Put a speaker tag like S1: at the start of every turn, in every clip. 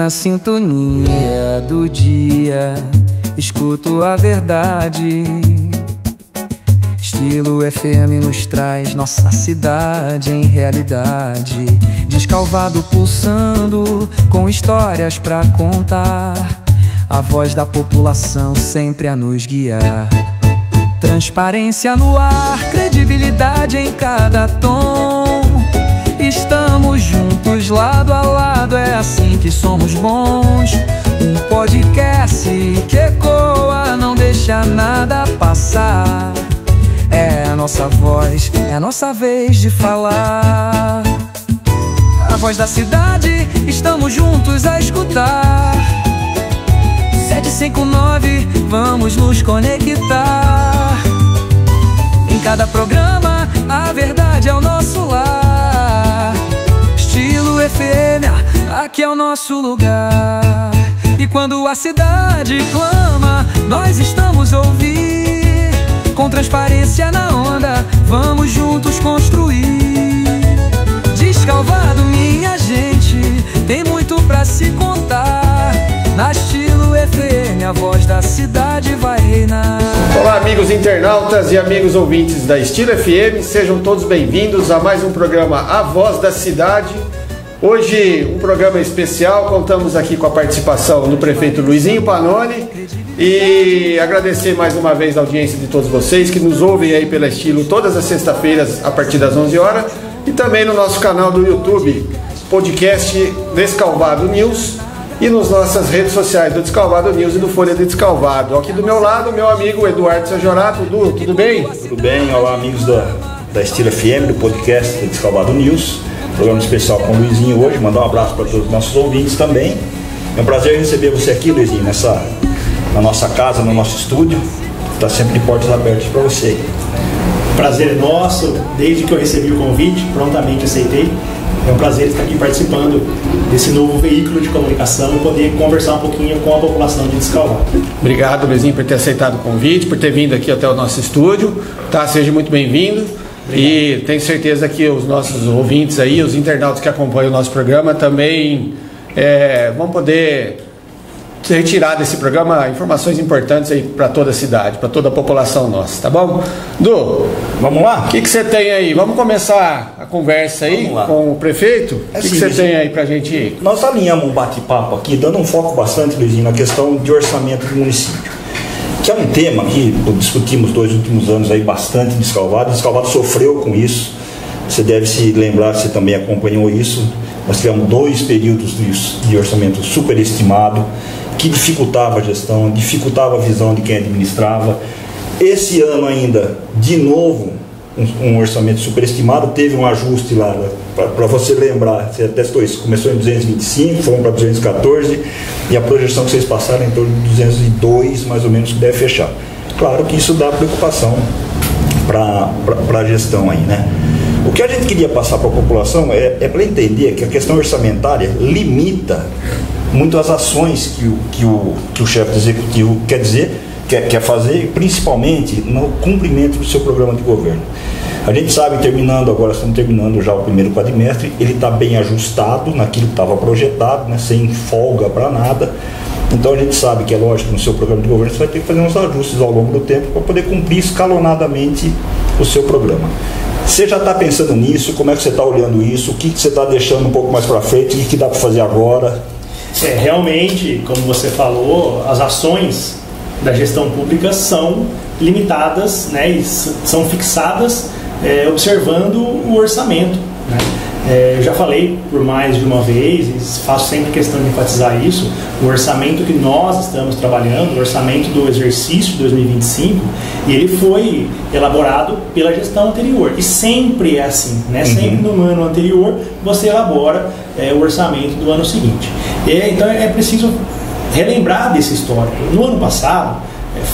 S1: na sintonia do dia, escuto a verdade. Estilo FM nos traz nossa cidade em realidade. Descalvado pulsando, com histórias pra contar. A voz da população sempre a nos guiar. Transparência no ar, credibilidade em cada tom. Estamos juntos, lado a lado, é assim que somos bons. Um podcast que ecoa, não deixa nada passar. É a nossa voz, é a nossa vez de falar. A voz da cidade, estamos juntos a escutar. 759, vamos nos conectar. Em cada programa, a verdade é o nosso lar. Estilo FM, aqui é o nosso lugar. E quando a cidade clama, nós estamos a ouvir. Com transparência na onda, vamos juntos construir. Descalvado, minha gente, tem muito pra se contar. Na Estilo FM, a voz da cidade vai reinar.
S2: Olá, amigos internautas e amigos ouvintes da Estilo FM, sejam todos bem-vindos a mais um programa A Voz da Cidade. Hoje, um programa especial, contamos aqui com a participação do prefeito Luizinho Pannoni e agradecer mais uma vez a audiência de todos vocês que nos ouvem aí pela Estilo todas as sextas-feiras a partir das 11 horas e também no nosso canal do YouTube, podcast Descalvado News, e nas nossas redes sociais do Descalvado News e do Folha de Descalvado. Aqui do meu lado, meu amigo Eduardo Sajorato. Edu, tudo bem?
S3: Tudo bem, olá amigos da Estilo FM, do podcast do Descalvado News. Programa especial com o Luizinho hoje, mandar um abraço para todos os nossos ouvintes também. É um prazer receber você aqui, Luizinho, na nossa casa, no nosso estúdio. Está sempre de portas abertas para você.
S4: Prazer é nosso, desde que eu recebi o convite, prontamente aceitei. É um prazer estar aqui participando desse novo veículo de comunicação e poder conversar um pouquinho com a população de Descalvado.
S2: Obrigado, Luizinho, por ter aceitado o convite, por ter vindo aqui até o nosso estúdio. Tá? Seja muito bem-vindo. E tenho certeza que os nossos ouvintes aí, os internautas que acompanham o nosso programa também vão poder retirar desse programa informações importantes aí para toda a cidade, para toda a população nossa, tá bom? Du,
S3: vamos lá?
S2: O que você tem aí? Vamos começar a conversa aí com o prefeito? O que você tem aí pra gente ir?
S3: Nós alinhamos um bate-papo aqui, dando um foco bastante, Luizinho, na questão de orçamento do município, que é um tema que discutimos 2 últimos anos aí bastante em Descalvado. Descalvado sofreu com isso, você deve se lembrar, você também acompanhou isso. Nós tivemos 2 períodos de orçamento superestimado, que dificultava a gestão, dificultava a visão de quem administrava. Esse ano ainda, de novo, um orçamento superestimado, teve um ajuste lá, para você lembrar, você testou isso, começou em 225, fomos para 214, e a projeção que vocês passaram em torno de 202, mais ou menos, que deve fechar. Claro que isso dá preocupação para a gestão aí, né? O que a gente queria passar para a população é para entender que a questão orçamentária limita muito as ações que o chefe do executivo quer fazer, principalmente no cumprimento do seu programa de governo. A gente sabe, estamos terminando já o primeiro quadrimestre, ele está bem ajustado naquilo que estava projetado, né, sem folga para nada. Então a gente sabe que é lógico que no seu programa de governo você vai ter que fazer uns ajustes ao longo do tempo para poder cumprir escalonadamente o seu programa. Você já está pensando nisso? Como é que você está olhando isso? O que você está deixando um pouco mais para frente? O que dá para fazer agora?
S4: Realmente, como você falou, as ações da gestão pública são limitadas, né, e são fixadas observando o orçamento, né? Eu já falei por mais de uma vez, e faço sempre questão de enfatizar isso, o orçamento que nós estamos trabalhando, o orçamento do exercício de 2025, e ele foi elaborado pela gestão anterior, e sempre é assim, né? Sempre no ano anterior você elabora o orçamento do ano seguinte. Então é preciso relembrar desse histórico. No ano passado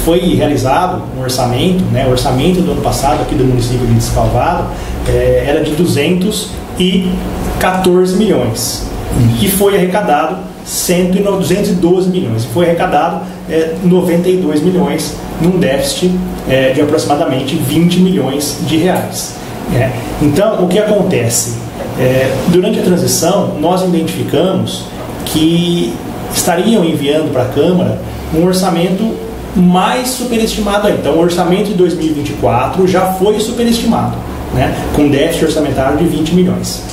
S4: foi realizado um orçamento, né? O orçamento do ano passado aqui do município de Descalvado era de 214 milhões e foi arrecadado 212 milhões, foi arrecadado 92 milhões num déficit de aproximadamente 20 milhões de reais. Então, o que acontece? Durante a transição, nós identificamos que estariam enviando para a Câmara um orçamento mais superestimado ainda. Então o orçamento de 2024 já foi superestimado, né, com déficit orçamentário de 20 milhões.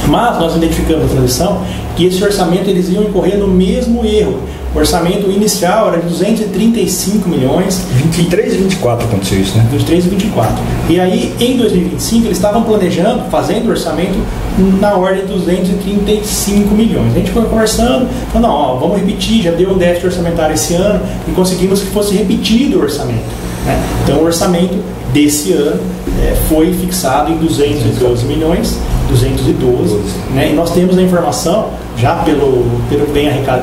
S4: Mas nós identificamos na transição que esse orçamento eles iam incorrer no mesmo erro. O orçamento inicial era de 235 milhões.
S3: 23 e 24 aconteceu isso, né?
S4: 23 e 24. E aí, em 2025, eles estavam planejando, fazendo o orçamento na ordem de 235 milhões. A gente foi conversando, falando, não, ó, vamos repetir, já deu um déficit orçamentário esse ano e conseguimos que fosse repetido o orçamento, né? Então, o orçamento desse ano foi fixado em 212 milhões, 212, né? E nós temos a informação, já pelo que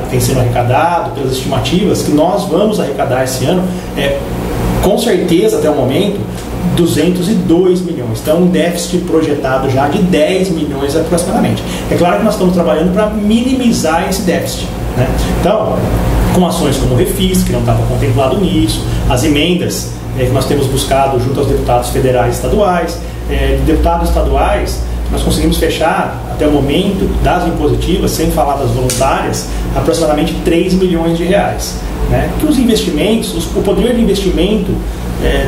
S4: tem sendo arrecadado, pelas estimativas, que nós vamos arrecadar esse ano, com certeza, até o momento, 202 milhões. Então, um déficit projetado já de 10 milhões aproximadamente. É claro que nós estamos trabalhando para minimizar esse déficit, né? Então, com ações como o Refis, que não estava contemplado nisso, as emendas que nós temos buscado junto aos deputados federais e estaduais. Deputados estaduais, nós conseguimos fechar, até o momento, das impositivas, sem falar das voluntárias, aproximadamente 3 milhões de reais. Né? Que os investimentos, o poder de investimento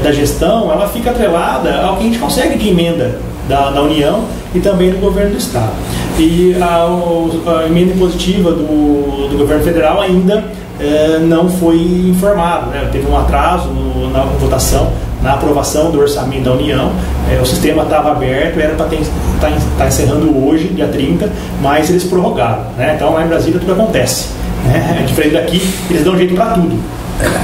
S4: da gestão, ela fica atrelada ao que a gente consegue de emenda da União e também do governo do Estado. E a emenda impositiva do governo federal ainda não foi informado, né? Teve um atraso na votação, na aprovação do orçamento da União. O sistema estava aberto, era para estar encerrando hoje, dia 30, mas eles prorrogaram, né? Então lá em Brasília tudo acontece, né? Diferente daqui, eles dão jeito para tudo.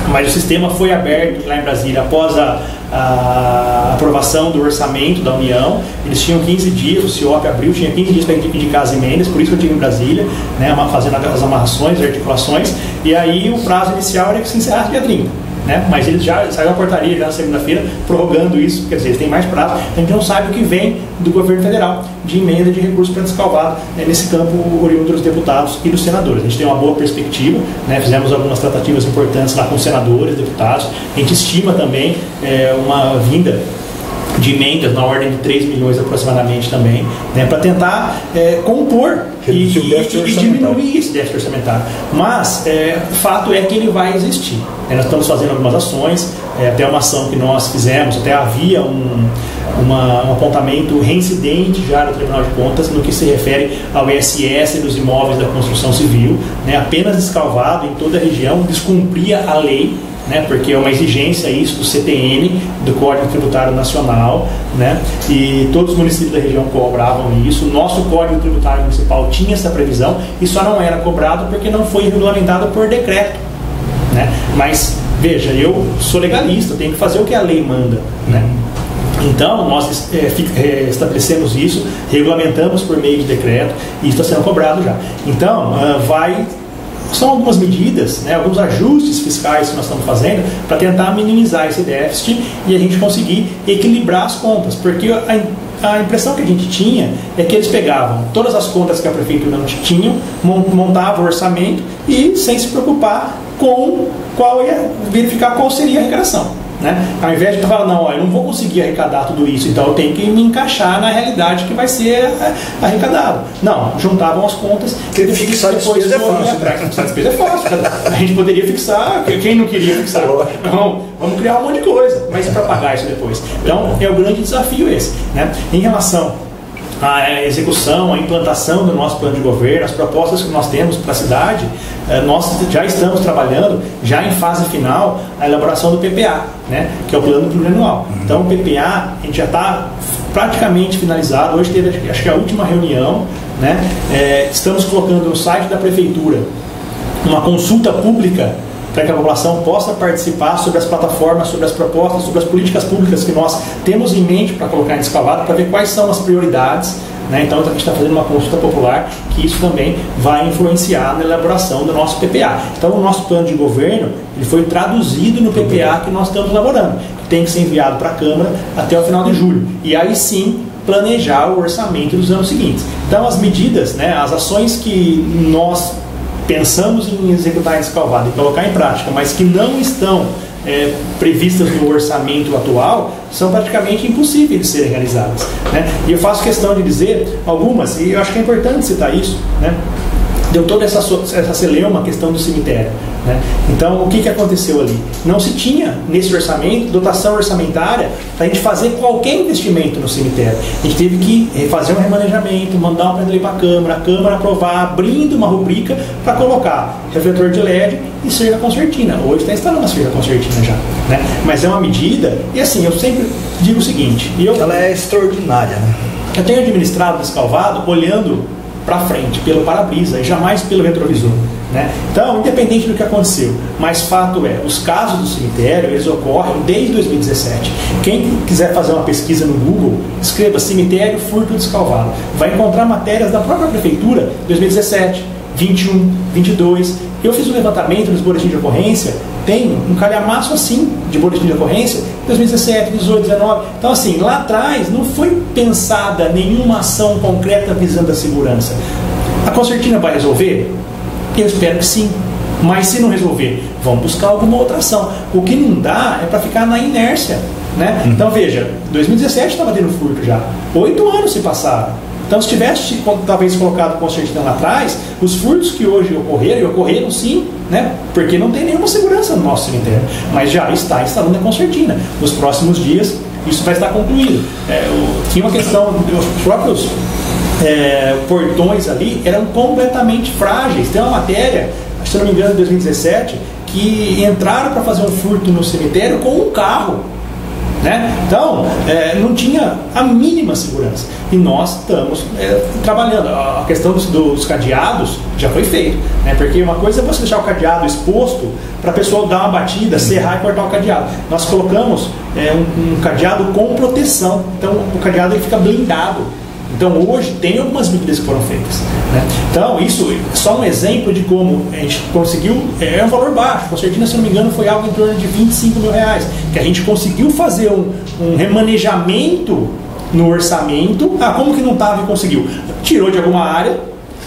S4: Mas o sistema foi aberto lá em Brasília após a aprovação do orçamento da União. Eles tinham 15 dias, o CIOP abriu, tinha 15 dias para indicar as emendas, por isso que eu estive em Brasília, né, fazendo as amarrações, as articulações, e aí o prazo inicial era que se encerrasse dia 30. Né? Mas eles já saiu a portaria já na segunda-feira prorrogando isso, quer dizer, eles têm mais prazo. A gente não sabe o que vem do governo federal de emenda de recursos para descalvado, né, nesse campo oriundo dos deputados e dos senadores. A gente tem uma boa perspectiva, né? Fizemos algumas tratativas importantes lá com senadores, deputados. A gente estima também uma vinda de emendas na ordem de 3 milhões aproximadamente também, né, para tentar compor e diminuir esse déficit orçamentário. Mas o fato é que ele vai existir. Nós estamos fazendo algumas ações, até uma ação que nós fizemos, até havia um apontamento reincidente já no Tribunal de Contas no que se refere ao ISS dos imóveis da construção civil, né, apenas descalvado em toda a região, descumpria a lei, né, porque é uma exigência isso do CTN, do Código Tributário Nacional, né, e todos os municípios da região cobravam isso. O nosso Código Tributário Municipal tinha essa previsão e só não era cobrado porque não foi regulamentado por decreto, né? Mas, veja, eu sou legalista, tenho que fazer o que a lei manda, né? Então, nós estabelecemos isso, regulamentamos por meio de decreto e isso está sendo cobrado já. Então, são algumas medidas, né, alguns ajustes fiscais que nós estamos fazendo para tentar minimizar esse déficit e a gente conseguir equilibrar as contas, porque a impressão que a gente tinha é que eles pegavam todas as contas que a prefeitura não tinha, montavam o orçamento e sem se preocupar com verificar qual seria a arrecadação. Né? Ao invés de falar, não, eu não vou conseguir arrecadar tudo isso, então eu tenho que me encaixar na realidade que vai ser arrecadado. Não, juntavam as contas.
S3: Porque fixar depois é fácil.
S4: Fixar despesa é fácil. A gente poderia fixar, quem não queria fixar? Não, vamos criar um monte de coisa, mas para pagar isso depois. Então, é o grande desafio esse. Né? Em relação à execução, à implantação do nosso plano de governo, as propostas que nós temos para a cidade, nós já estamos trabalhando, já em fase final, a elaboração do PPA, né, que é o plano plurianual. Então o PPA, a gente já está praticamente finalizado, hoje teve acho que a última reunião, né, estamos colocando no site da Prefeitura uma consulta pública para que a população possa participar sobre as plataformas, sobre as propostas, sobre as políticas públicas que nós temos em mente para colocar em descalvado, para ver quais são as prioridades, né? Então a gente está fazendo uma consulta popular, que isso também vai influenciar na elaboração do nosso PPA. Então o nosso plano de governo ele foi traduzido no PPA que nós estamos elaborando, que tem que ser enviado para a Câmara até o final de julho. E aí sim planejar o orçamento dos anos seguintes. Então as medidas, né, as ações que nós pensamos em executar em descalvado e colocar em prática, mas que não estão previstas no orçamento atual, são praticamente impossíveis de serem realizadas, né? E eu faço questão de dizer algumas, e eu acho que é importante citar isso, né? deu toda essa celeuma, questão do cemitério, né? Então, o que aconteceu ali? Não se tinha, nesse orçamento, dotação orçamentária para a gente fazer qualquer investimento no cemitério. A gente teve que fazer um remanejamento, mandar um projeto para a Câmara aprovar, abrindo uma rubrica para colocar refletor de LED e cerca concertina. Hoje está instalando a cerca concertina já, né? Mas é uma medida, e assim, eu sempre digo o seguinte...
S3: Ela é extraordinária, né?
S4: Eu tenho administrado Descalvado olhando para frente, pelo para-brisa e jamais pelo retrovisor, né? Então, independente do que aconteceu, mas fato é, os casos do cemitério, eles ocorrem desde 2017. Quem quiser fazer uma pesquisa no Google, escreva cemitério furto Descalvado. Vai encontrar matérias da própria prefeitura, 2017, 21, 22. Eu fiz um levantamento nos boletins de ocorrência, tem um calhamaço assim de boletim de ocorrência, 2017, 18, 19. Então, assim, lá atrás não foi pensada nenhuma ação concreta visando a segurança. A concertina vai resolver? Eu espero que sim. Mas se não resolver, vamos buscar alguma outra ação. O que não dá é para ficar na inércia, né? Então, veja, 2017 estava tendo furto já. 8 anos se passaram. Então, se tivesse talvez colocado concertina lá atrás, os furtos que hoje ocorreram, e ocorreram sim, né? Porque não tem nenhuma segurança no nosso cemitério, mas já está instalando a concertina. Nos próximos dias, isso vai estar concluído. Tinha uma questão, os próprios portões ali eram completamente frágeis. Tem uma matéria, se não me engano, de 2017, que entraram para fazer um furto no cemitério com um carro, né? Então, não tinha a mínima segurança. E nós estamos trabalhando. A questão dos cadeados já foi feita, né? Porque uma coisa é você deixar o cadeado exposto para a pessoa dar uma batida, serrar e cortar o cadeado. Nós colocamos um cadeado com proteção. Então, o cadeado ele fica blindado. Então, hoje, tem algumas medidas que foram feitas, né? Então, isso é só um exemplo de como a gente conseguiu, um valor baixo. A concertina, se não me engano, foi algo em torno de R$25 mil, que a gente conseguiu fazer um remanejamento no orçamento. Como que não estava e conseguiu? Tirou de alguma área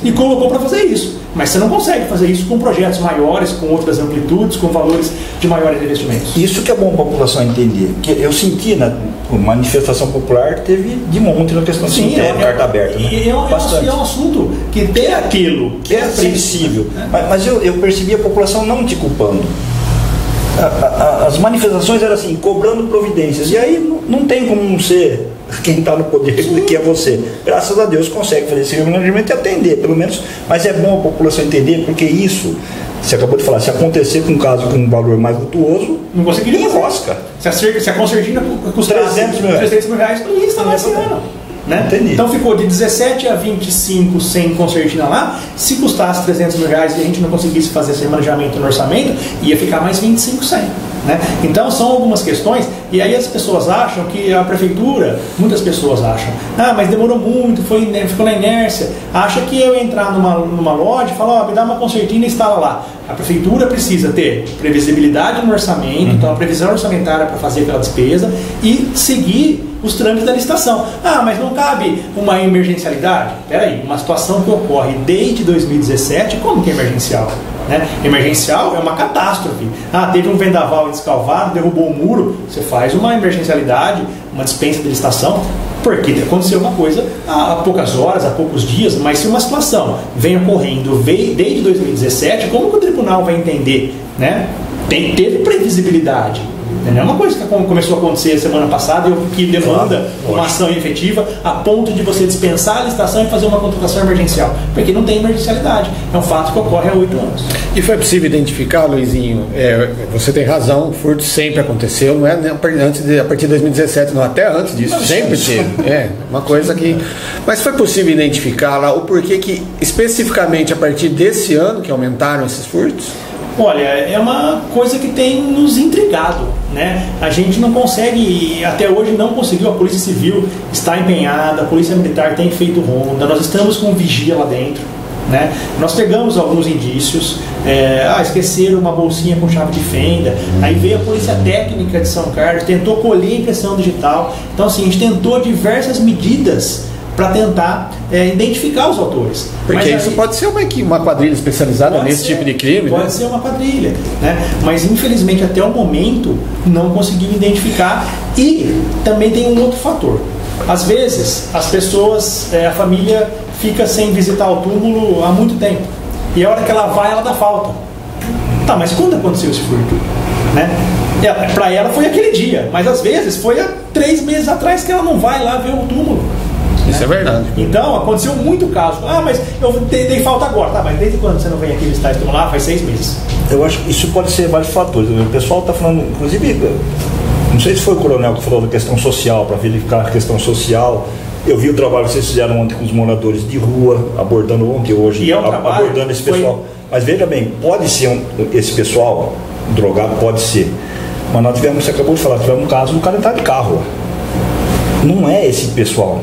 S4: e colocou para fazer isso. Mas você não consegue fazer isso com projetos maiores, com outras amplitudes, com valores de maiores investimentos.
S3: Isso que é bom para a população entender. Que eu senti na manifestação popular, teve de monte na questão do cemitério, carta aberta. Né?
S4: É um assunto que tem aquilo
S3: que é sensível. Mas eu percebi a população não te culpando. As manifestações eram assim, cobrando providências. E aí não tem como não ser quem está no poder, que é você. Graças a Deus consegue fazer esse remanejamento e atender, pelo menos. Mas é bom a população entender, porque isso, você acabou de falar, se acontecer com um caso com um valor mais vultuoso,
S4: não conseguiria
S3: enrosca.
S4: Se a concertina custasse R$300 mil, não ia instalar esse ano. Né? Então ficou de 17 a 25 sem concertina lá. Se custasse R$300 mil e a gente não conseguisse fazer esse remanejamento no orçamento, ia ficar mais 25 sem. Né? Então são algumas questões. E aí as pessoas acham que a prefeitura, muitas pessoas acham, mas demorou muito, ficou na inércia. Acha que eu entrar numa loja e falar, me dá uma concertina e instala lá. A prefeitura precisa ter previsibilidade no orçamento, então a previsão orçamentária para fazer aquela despesa e seguir os trâmites da licitação. Mas não cabe uma emergencialidade? Peraí, uma situação que ocorre desde 2017, como que é emergencial? Né? Emergencial é uma catástrofe. Teve um vendaval em Descalvado, derrubou um muro, você faz uma emergencialidade, uma dispensa de licitação, porque aconteceu uma coisa há poucas horas, há poucos dias, mas se uma situação vem ocorrendo desde 2017, como que o tribunal vai entender? Né? Teve previsibilidade. Não é uma coisa que começou a acontecer semana passada e que demanda uma ação efetiva a ponto de você dispensar a licitação e fazer uma contratação emergencial, porque não tem emergencialidade. É um fato que ocorre há 8 anos.
S2: E foi possível identificar, Luizinho, você tem razão, o furto sempre aconteceu, não é a partir de 2017, não, até antes disso, sempre teve. Uma coisa que... Mas foi possível identificar lá o porquê que, especificamente a partir desse ano, que aumentaram esses furtos?
S4: Olha, é uma coisa que tem nos intrigado, né? A gente não consegue, até hoje não conseguiu, a Polícia Civil está empenhada, a Polícia Militar tem feito ronda, nós estamos com vigia lá dentro, né? Nós pegamos alguns indícios, esqueceram uma bolsinha com chave de fenda, aí veio a Polícia Técnica de São Carlos, tentou colher impressão digital, então assim, a gente tentou diversas medidas para tentar identificar os autores.
S2: Porque isso pode ser uma quadrilha especializada nesse tipo de crime.
S4: Pode ser uma quadrilha, né? Mas infelizmente até o momento não conseguiu identificar. E também tem um outro fator. Às vezes as pessoas, a família fica sem visitar o túmulo há muito tempo. e a hora que ela vai, ela dá falta. Tá, mas quando aconteceu esse furto? Né? Para ela foi aquele dia, mas às vezes foi há 3 meses atrás que ela não vai lá ver o túmulo.
S2: Isso é verdade.
S4: Então, aconteceu muito caso. Ah, mas eu dei falta agora. Tá, mas desde quando você não vem aqui visitar esse túmulo lá? Faz 6 meses.
S3: Eu acho que isso pode ser vários fatores. O pessoal está falando, inclusive, não sei se foi o coronel que falou da questão social, para verificar a questão social. Eu vi o trabalho que vocês fizeram ontem com os moradores de rua, abordando ontem, hoje,
S4: e é um
S3: abordando esse pessoal. Mas veja bem, pode ser esse pessoal drogado, pode ser. Mas nós tivemos, você acabou de falar, tivemos um caso do cara entrar de carro. Não é esse pessoal.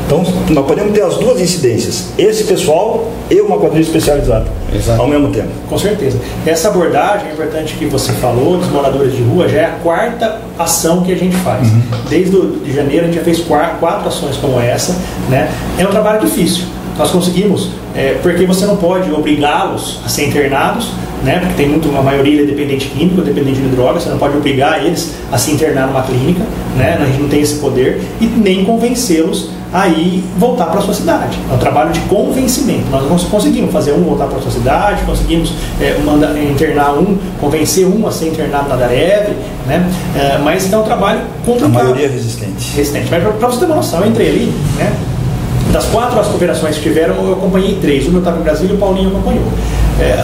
S3: Então, nós podemos ter as duas incidências, esse pessoal e uma quadrilha especializada. Exato. Ao mesmo tempo.
S4: Com certeza. Essa abordagem importante que você falou, dos moradores de rua, já é a 4ª ação que a gente faz. Desde de janeiro a gente já fez 4 ações como essa, né? É um trabalho difícil. Nós conseguimos, porque você não pode obrigá-los a ser internados, né? Porque tem uma maioria é dependente químico, dependente de drogas, você não pode obrigar eles a se internar numa clínica, né? A gente não tem esse poder, e nem convencê-los a ir voltar para a sua cidade. É um trabalho de convencimento. Nós conseguimos fazer um voltar para a sua cidade, conseguimos internar convencer a ser internado na Darev, né? Mas é um trabalho complicado.
S3: A maioria é resistente.
S4: Mas para você ter uma noção, eu entrei ali, né? Das 4 as cooperações que tiveram, eu acompanhei 3. O meu estava em Brasília e o Paulinho acompanhou.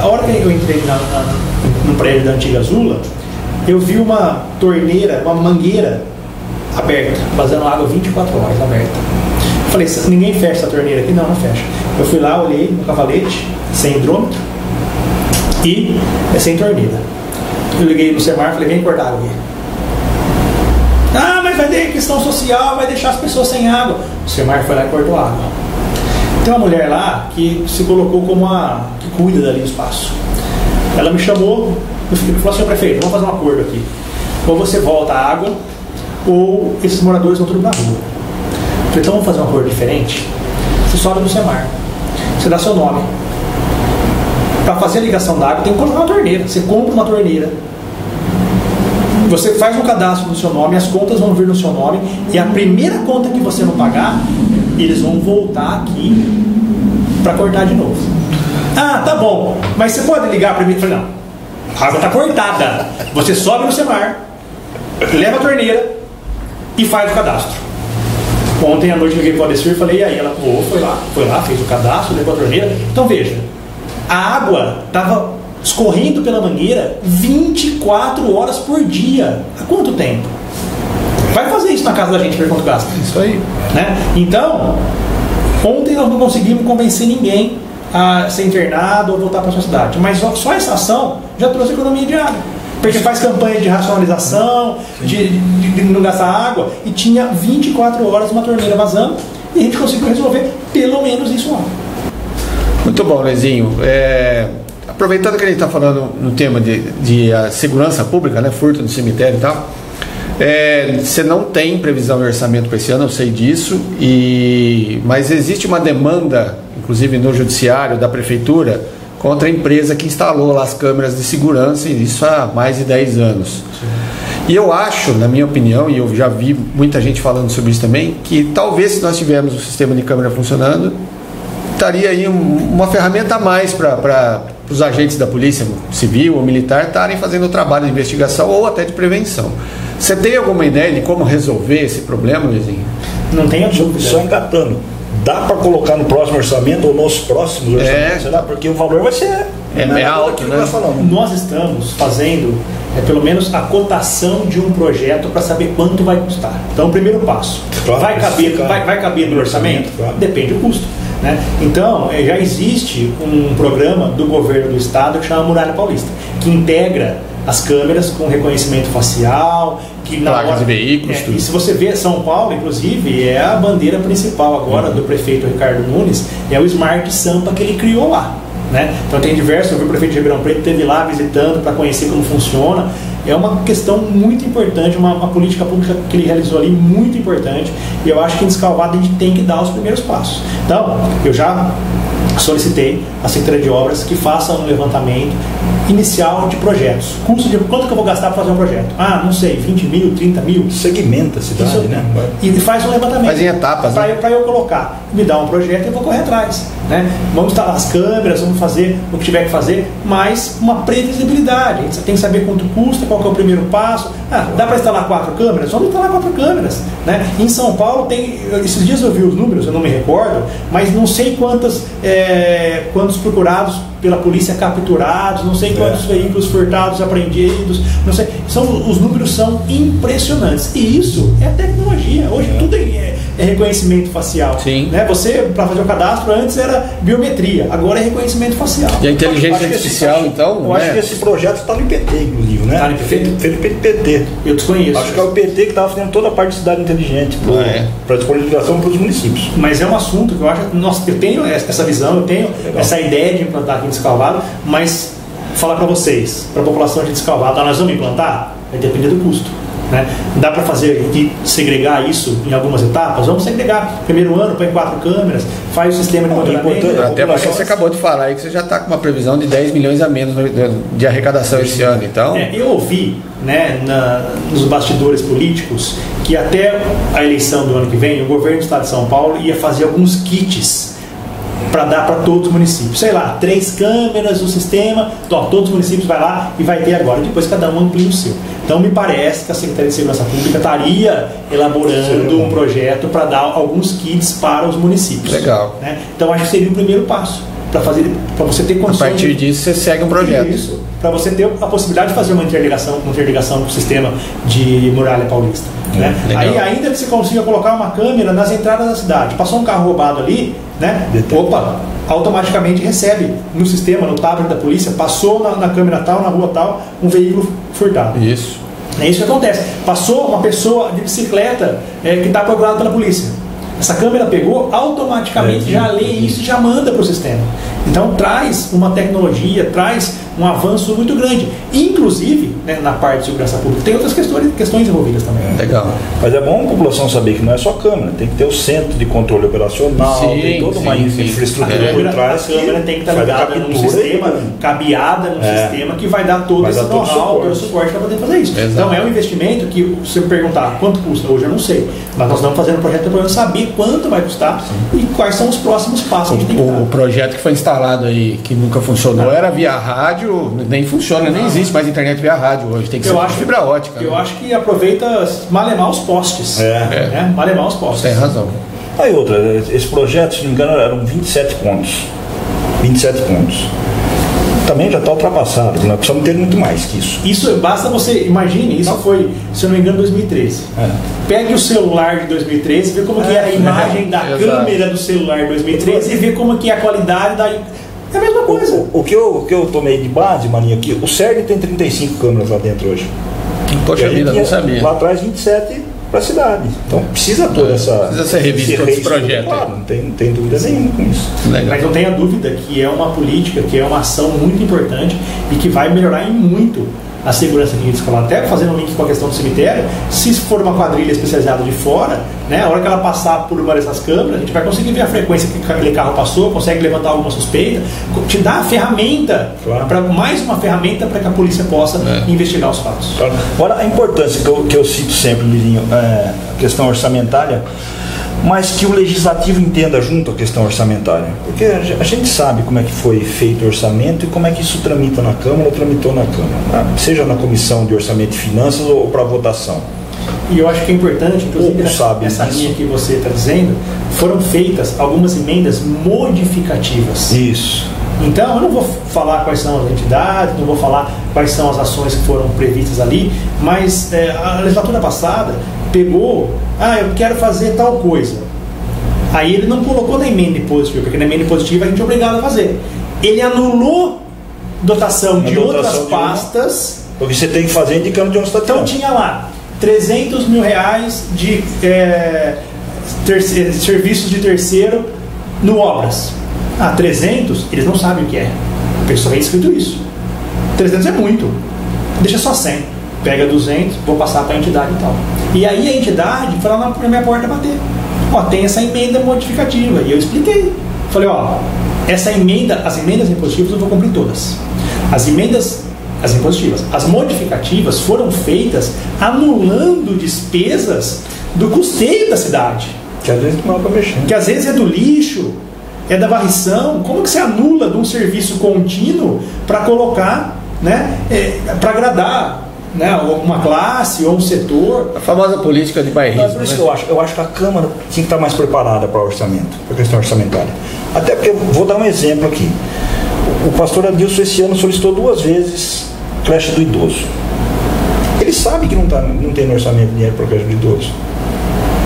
S4: A hora que eu entrei no prédio da antiga Azula, eu vi uma torneira, uma mangueira aberta, vazando água 24 horas aberta. Eu falei, ninguém fecha essa torneira aqui? Não fecha. Eu fui lá, olhei no cavalete, sem hidrômetro e sem torneira. Eu liguei no Semar e falei, vem cortar água aqui. Ah, mas vai ter questão social, vai deixar as pessoas sem água. O Semar foi lá e cortou água. Tem uma mulher lá que se colocou como a que cuida dali do espaço. Ela me chamou e falou assim, prefeito, vamos fazer um acordo aqui. Ou você volta a água, ou esses moradores vão tudo na rua. Eu falei, então vamos fazer um acordo diferente? Você sobe no Semar, você dá seu nome. Para fazer a ligação da água tem que comprar uma torneira. Você compra uma torneira, você faz um cadastro no seu nome, as contas vão vir no seu nome, e a primeira conta que você não pagar, eles vão voltar aqui para cortar de novo. Ah, tá bom, mas você pode ligar primeiro? Eu falei, não, a água está cortada. Você sobe no Semar, leva a torneira e faz o cadastro. Ontem à noite liguei para o Adesir e falei, e aí? Ela foi lá, fez o cadastro, levou a torneira. Então veja, a água estava escorrendo pela mangueira 24 horas por dia. Há quanto tempo? Vai fazer isso na casa da gente, ver quanto gasta.
S2: Isso aí.
S4: Né? Então, ontem nós não conseguimos convencer ninguém a ser internado ou voltar para a sua cidade. Mas só essa ação já trouxe economia de água. Porque faz campanha de racionalização, de não gastar água, e tinha 24 horas uma torneira vazando, e a gente conseguiu resolver pelo menos isso lá.
S2: Muito bom, Nezinho. Aproveitando que a gente está falando no tema de segurança pública, né, furto no cemitério e tal, você não tem previsão de orçamento para esse ano, eu sei disso, mas existe uma demanda, inclusive no judiciário da prefeitura, contra a empresa que instalou lá as câmeras de segurança, e isso há mais de 10 anos. Sim. E eu acho, na minha opinião, e eu já vi muita gente falando sobre isso também, que talvez se nós tivermos o sistema de câmera funcionando, estaria aí uma ferramenta a mais para os agentes da polícia civil ou militar estarem fazendo o trabalho de investigação ou até de prevenção. Você tem alguma ideia de como resolver esse problema, Luizinho?
S4: Não tenho dúvida.
S3: Só engatando. Dá para colocar no próximo orçamento ou nos próximos orçamentos? Será? Porque o valor vai ser
S2: alto, né?
S4: Nós estamos fazendo, pelo menos, a cotação de um projeto para saber quanto vai custar. Então, o primeiro passo. Claro, vai caber no orçamento? Claro. Depende do custo. Né? Então, já existe um programa do governo do estado que chama Muralha Paulista, que integra as câmeras com reconhecimento facial, que na
S2: placas de veículos,
S4: e se você vê São Paulo, inclusive, é a bandeira principal agora do prefeito Ricardo Nunes, é o Smart Sampa que ele criou lá. Né? Então tem diversos, eu vi o prefeito de Ribeirão Preto esteve lá visitando para conhecer como funciona. É uma questão muito importante, uma política pública que ele realizou ali muito importante, e eu acho que em Descalvado a gente tem que dar os primeiros passos. Então, eu já solicitei à Secretaria de Obras que faça um levantamento inicial de projetos. Custo de quanto que eu vou gastar para fazer um projeto? Ah, não sei, 20 mil, 30 mil.
S3: Segmenta a cidade, né?
S4: E faz um levantamento.
S2: Faz em etapas, né?
S4: Para eu colocar, me dá um projeto e eu vou correr atrás. Né? Vamos instalar as câmeras, vamos fazer o que tiver que fazer, mas uma previsibilidade. Você tem que saber quanto custa, qual que é o primeiro passo. Ah, dá para instalar 4 câmeras? Vamos instalar 4 câmeras. Né? Em São Paulo tem, esses dias eu vi os números, eu não me recordo, mas não sei quantos procurados pela polícia capturados, não sei quantos veículos furtados, apreendidos, não sei. Os números são impressionantes. E isso é tecnologia. Hoje tudo é reconhecimento facial.
S2: Sim.
S4: Né? Você, para fazer o cadastro, antes era biometria, agora é reconhecimento facial.
S2: E a inteligência artificial, então...
S3: Eu acho que esse projeto está no IPT, inclusive, né?
S4: Está no IPT?
S3: Feito pelo PT.
S4: Eu desconheço.
S3: Acho que é o PT que estava fazendo toda a parte de cidade inteligente para disponibilização para os municípios.
S4: Mas é um assunto que eu acho... Eu tenho essa visão, eu tenho essa ideia de implantar aqui em Descalvado, mas falar para vocês, para a população de Descalvado, nós vamos implantar? Vai depender do custo. Né? Dá para fazer e segregar isso em algumas etapas? Vamos segregar. Primeiro ano, põe 4 câmeras, faz o sistema de monitoramento.
S2: Até porque você acabou de falar aí que você já está com uma previsão de 10 milhões a menos de arrecadação esse ano. Então...
S4: eu ouvi, né, nos bastidores políticos que até a eleição do ano que vem, o governo do estado de São Paulo ia fazer alguns kits para dar para todos os municípios. Sei lá, 3 câmeras no sistema, todos os municípios vai lá e vai ter agora. Depois cada um amplia o seu. Então me parece que a Secretaria de Segurança Pública estaria elaborando um projeto para dar alguns kits para os municípios.
S2: Legal.
S4: Né? Então acho que seria o primeiro passo para você ter condições.
S2: A partir disso você segue um projeto.
S4: Isso. Para você ter a possibilidade de fazer uma interligação com o sistema de Muralha Paulista. Né? Aí ainda que você consiga colocar uma câmera nas entradas da cidade. Passou um carro roubado ali, né? Opa, automaticamente recebe no sistema, no tablet da polícia, passou na câmera tal, na rua tal, um veículo furtado.
S2: Isso.
S4: É isso que acontece. Passou uma pessoa de bicicleta que está procurada pela polícia. Essa câmera pegou, automaticamente já lê isso e já manda para o sistema. Então traz uma tecnologia, traz um avanço muito grande. Inclusive, né, na parte de segurança pública, tem outras questões envolvidas também.
S2: Legal.
S3: Mas é bom a população saber que não é só câmera, tem que ter o centro de controle operacional, tem toda uma infraestrutura por trás.
S4: A câmera tem que estar ligada num sistema, cabeada num sistema que vai dar todo esse know-how, todo o suporte para poder fazer isso. Então é um investimento que, se eu perguntar quanto custa, hoje eu não sei, mas nós estamos fazendo um projeto para saber quanto vai custar e quais são os próximos passos que a gente tem que dar.
S2: O projeto que foi instalado aí, que nunca funcionou, era via rádio, nem funciona, nem existe mais internet via rádio hoje, tem que ser fibra ótica.
S4: Eu acho que aproveita malemar os postes. Né? Malemar os postes.
S2: Tem razão.
S3: Aí outra, esse projeto, se não me engano, eram 27 pontos. 27 pontos. Também já está ultrapassado, nós precisamos ter muito mais que isso.
S4: Isso, basta você, imagine, isso foi, se eu não me engano, 2013. Pegue o celular de 2013, vê como que era a imagem da câmera do celular de 2013 e vê como que é a qualidade da... É a mesma coisa.
S3: O que eu tomei de base, Maninho, aqui, o CERN tem 35 câmeras lá dentro hoje.
S2: Poxa vida, não sabia.
S3: Lá atrás 27 para a cidade. Então precisa toda essa...
S2: Precisa ser revisto todo esse projeto.
S3: Claro, não tem dúvida nenhuma com isso.
S2: Legal.
S4: Mas não tenha dúvida que é uma política, que é uma ação muito importante e que vai melhorar em muito a segurança aqui de Descalvado. Até fazendo um link com a questão do cemitério, se for uma quadrilha especializada de fora, né, a hora que ela passar por uma dessas câmeras, a gente vai conseguir ver a frequência que aquele carro passou, consegue levantar alguma suspeita, te dá a ferramenta, mais uma ferramenta para que a polícia possa investigar os fatos.
S3: Claro. Agora, a importância que eu cito sempre, Lirinho, a questão orçamentária, mas que o legislativo entenda junto a questão orçamentária. Porque a gente sabe como é que foi feito o orçamento e como é que isso tramita na Câmara ou tramitou na Câmara, seja na Comissão de Orçamento e Finanças ou para votação.
S4: E eu acho que é importante, inclusive, nessa linha que você está dizendo, foram feitas algumas emendas modificativas.
S3: Isso.
S4: Então, eu não vou falar quais são as entidades, não vou falar quais são as ações que foram previstas ali, mas a legislatura passada pegou, eu quero fazer tal coisa. Aí ele não colocou na emenda impositiva, porque na emenda impositiva a gente é obrigado a fazer. Ele anulou dotação de outras pastas.
S3: Porque você tem que fazer indicando de onde está tirando.
S4: Então tinha lá 300 mil reais de serviços de terceiro no Obras. 300, eles não sabem o que é. A pessoa é escrito isso. 300 é muito. Deixa só 100. Pega 200, vou passar para a entidade e tal. E aí a entidade foi lá na minha porta bater. Tem essa emenda modificativa. E eu expliquei. Falei, as emendas impositivas eu vou cumprir todas. As emendas, as impositivas, as modificativas foram feitas anulando despesas do custeio da cidade.
S3: Que às vezes não dá para mexer.
S4: Que às vezes é do lixo, é da varrição. Como que você anula de um serviço contínuo para colocar, né, para agradar, né, uma classe ou um setor?
S2: A famosa política de bairrismo.
S3: Por isso que eu acho que a Câmara tinha que estar mais preparada para o orçamento, para a questão orçamentária. Até porque, vou dar um exemplo aqui. O pastor Adilson esse ano solicitou 2 vezes creche do idoso. Ele sabe que não tem no orçamento dinheiro para creche do idoso.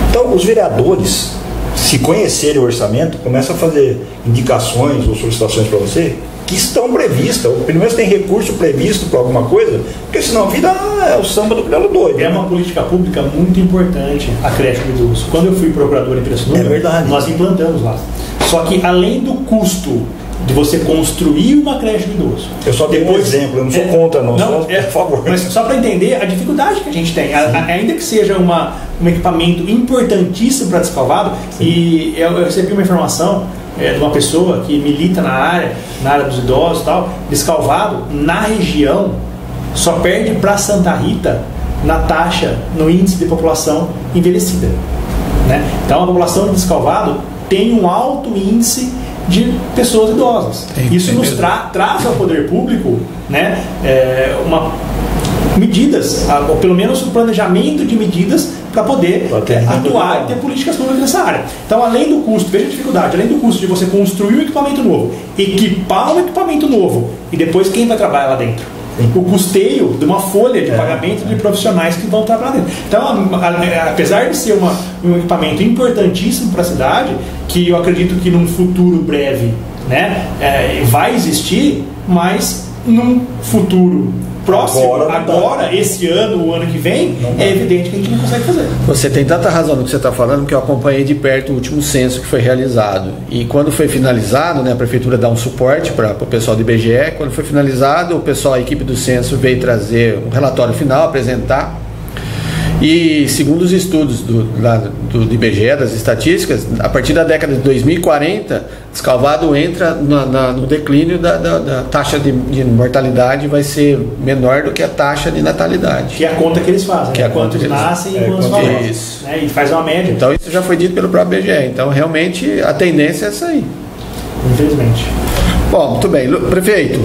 S3: Então, os vereadores, se conhecerem o orçamento, começam a fazer indicações ou solicitações para você que estão previstas, ou pelo menos tem recurso previsto para alguma coisa, porque senão a vida é o samba do crioulo doido.
S4: É uma política pública muito importante a creche do idoso. Quando eu fui procurador em Pirassununga, nós implantamos lá. Só que além do custo de você construir uma creche do idoso.
S3: Eu só dei um exemplo, eu não sou contra, não.
S4: Por favor. Mas só para entender a dificuldade que a gente tem. Ainda que seja um equipamento importantíssimo para Descalvado, e eu recebi uma informação de uma pessoa que milita na área dos idosos e tal, Descalvado, na região, só perde para Santa Rita na taxa, no índice de população envelhecida. Né? Então a população de Descalvado tem um alto índice de pessoas idosas. Isso nos traz ao poder público, né, medidas, ou pelo menos um planejamento de medidas para poder atuar e ter políticas públicas nessa área. Então, além do custo, veja a dificuldade, além do custo de você construir um equipamento novo, equipar um equipamento novo e depois quem vai trabalhar lá dentro? O custeio de uma folha de pagamento de profissionais que vão trabalhar dentro. Então, apesar de ser um equipamento importantíssimo para a cidade, que eu acredito que num futuro breve, né, vai existir, mas num futuro próximo, agora, esse ano, o ano que vem, é evidente que a gente não consegue fazer.
S2: Você tem tanta razão no que você está falando, que eu acompanhei de perto o último censo que foi realizado. E quando foi finalizado, né, a prefeitura dá um suporte para o pessoal do IBGE. Quando foi finalizado, o pessoal, a equipe do censo veio trazer um relatório final, apresentar. E segundo os estudos do IBGE, das estatísticas, a partir da década de 2040, Descalvado entra no declínio da taxa de mortalidade, vai ser menor do que a taxa de natalidade.
S4: Que é a conta que eles fazem, que é quantos nascem e quantos falecem. Né? E faz uma média.
S2: Então isso já foi dito pelo próprio IBGE. Então realmente a tendência é essa aí.
S4: Infelizmente.
S2: Bom, muito bem. Prefeito,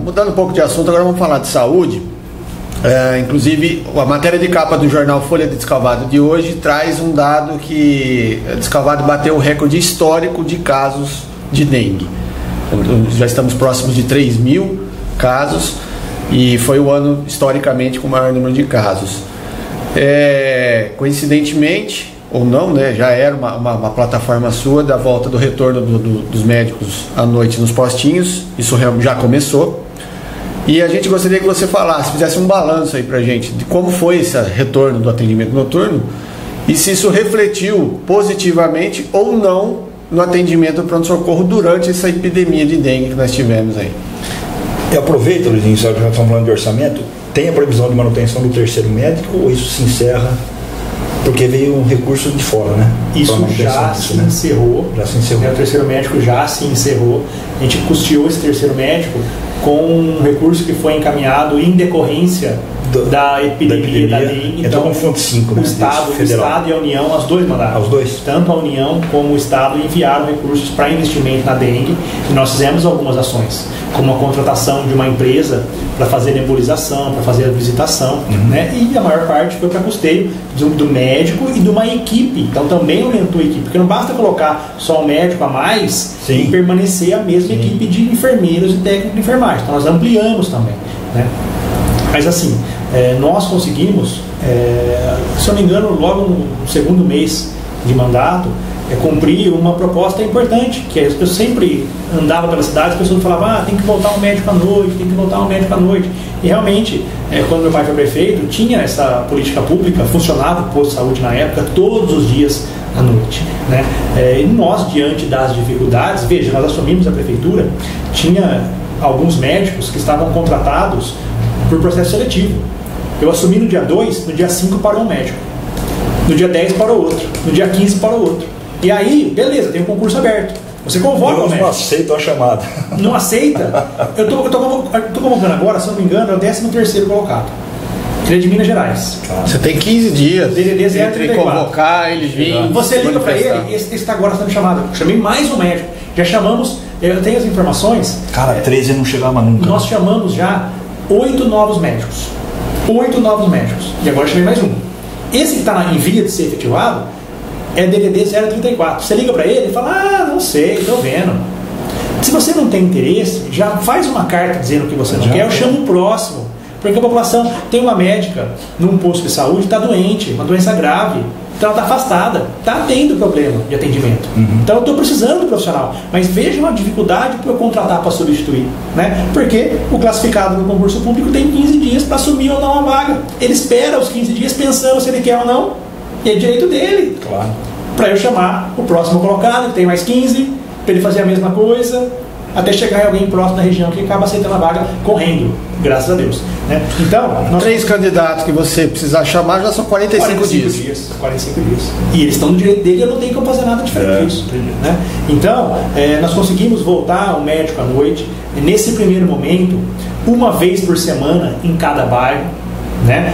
S2: mudando um pouco de assunto, agora vamos falar de saúde. Inclusive, a matéria de capa do jornal Folha de Descalvado de hoje traz um dado que Descalvado bateu o recorde histórico de casos de dengue. Já estamos próximos de 3.000 casos e foi o ano historicamente com o maior número de casos. Coincidentemente, ou não, né, já era uma plataforma sua da volta do retorno dos médicos à noite nos postinhos. Isso já começou. E a gente gostaria que você falasse, fizesse um balanço aí pra gente de como foi esse retorno do atendimento noturno e se isso refletiu positivamente ou não no atendimento do pronto-socorro durante essa epidemia de dengue que nós tivemos aí.
S3: Eu aproveito, Luizinho, já que nós estamos falando de orçamento, tem a previsão de manutenção do terceiro médico ou isso se encerra porque veio um recurso de fora, né?
S4: Isso já se encerrou.
S3: Já se encerrou.
S4: O terceiro médico já se encerrou. A gente custeou esse terceiro médico com um recurso que foi encaminhado em decorrência da epidemia da dengue.
S3: Então, com fonte 5, né?
S4: O Estado e a União, as duas mandaram.
S3: Os dois.
S4: Tanto a União como o Estado enviaram recursos para investimento na dengue. E nós fizemos algumas ações, como a contratação de uma empresa para fazer nebulização, para fazer a visitação, né? E a maior parte foi para custeio do médico e de uma equipe. Então também aumentou a equipe, porque não basta colocar só um médico a mais e permanecer a mesma equipe de enfermeiros e técnicos de enfermagem. Então nós ampliamos também, né? Mas assim, nós conseguimos, se eu não me engano, logo no segundo mês de mandato, cumprir uma proposta importante, que as pessoas sempre andavam pela cidade, as pessoas falavam, tem que voltar um médico à noite, tem que voltar um médico à noite. E realmente, quando meu pai foi prefeito, tinha essa política pública, funcionava o posto de saúde na época, todos os dias à noite, né? E nós, diante das dificuldades, veja, nós assumimos a prefeitura, tinha alguns médicos que estavam contratados por processo seletivo. Eu assumi no dia 2, no dia 5 parou um médico, no dia 10 parou outro, no dia 15 parou outro. E aí, beleza, tem um concurso aberto. Você convoca o médico.
S3: Não aceito a chamada.
S4: Não aceita? Eu tô convocando agora, se não me engano, é o 13º colocado. Ele é de Minas Gerais.
S2: Você tem 15 dias
S4: DDD
S2: entre convocar, eles virem.
S4: Você liga para ele, esse está agora sendo chamado. Chamei mais um médico. Já chamamos, eu tenho as informações.
S3: Cara, 13 não chegava nunca.
S4: Nós chamamos já 8 novos médicos. 8 novos médicos. E agora chamei mais um. Esse que está em via de ser efetivado é DDD 034. Você liga para ele e fala: não sei, estou vendo. Se você não tem interesse, já faz uma carta dizendo que você não quer, eu chamo o próximo. Porque a população tem uma médica num posto de saúde, está doente, uma doença grave, então ela está afastada, está tendo problema de atendimento. Então eu estou precisando do profissional, mas veja uma dificuldade para eu contratar para substituir, né? Porque o classificado no concurso público tem 15 dias para assumir ou não a vaga. Ele espera os 15 dias pensando se ele quer ou não, e é direito dele.
S3: Claro.
S4: Para eu chamar o próximo colocado, que tem mais 15, para ele fazer a mesma coisa, até chegar em alguém próximo da região que acaba aceitando a vaga correndo, graças a Deus, né? Então,
S2: 3 candidatos que você precisar chamar já são 45 dias.
S4: 45 dias. E eles estão no direito dele, eu não tenho como fazer nada diferente disso, né? Então, nós conseguimos voltar ao médico à noite, nesse primeiro momento, uma vez por semana em cada bairro, né?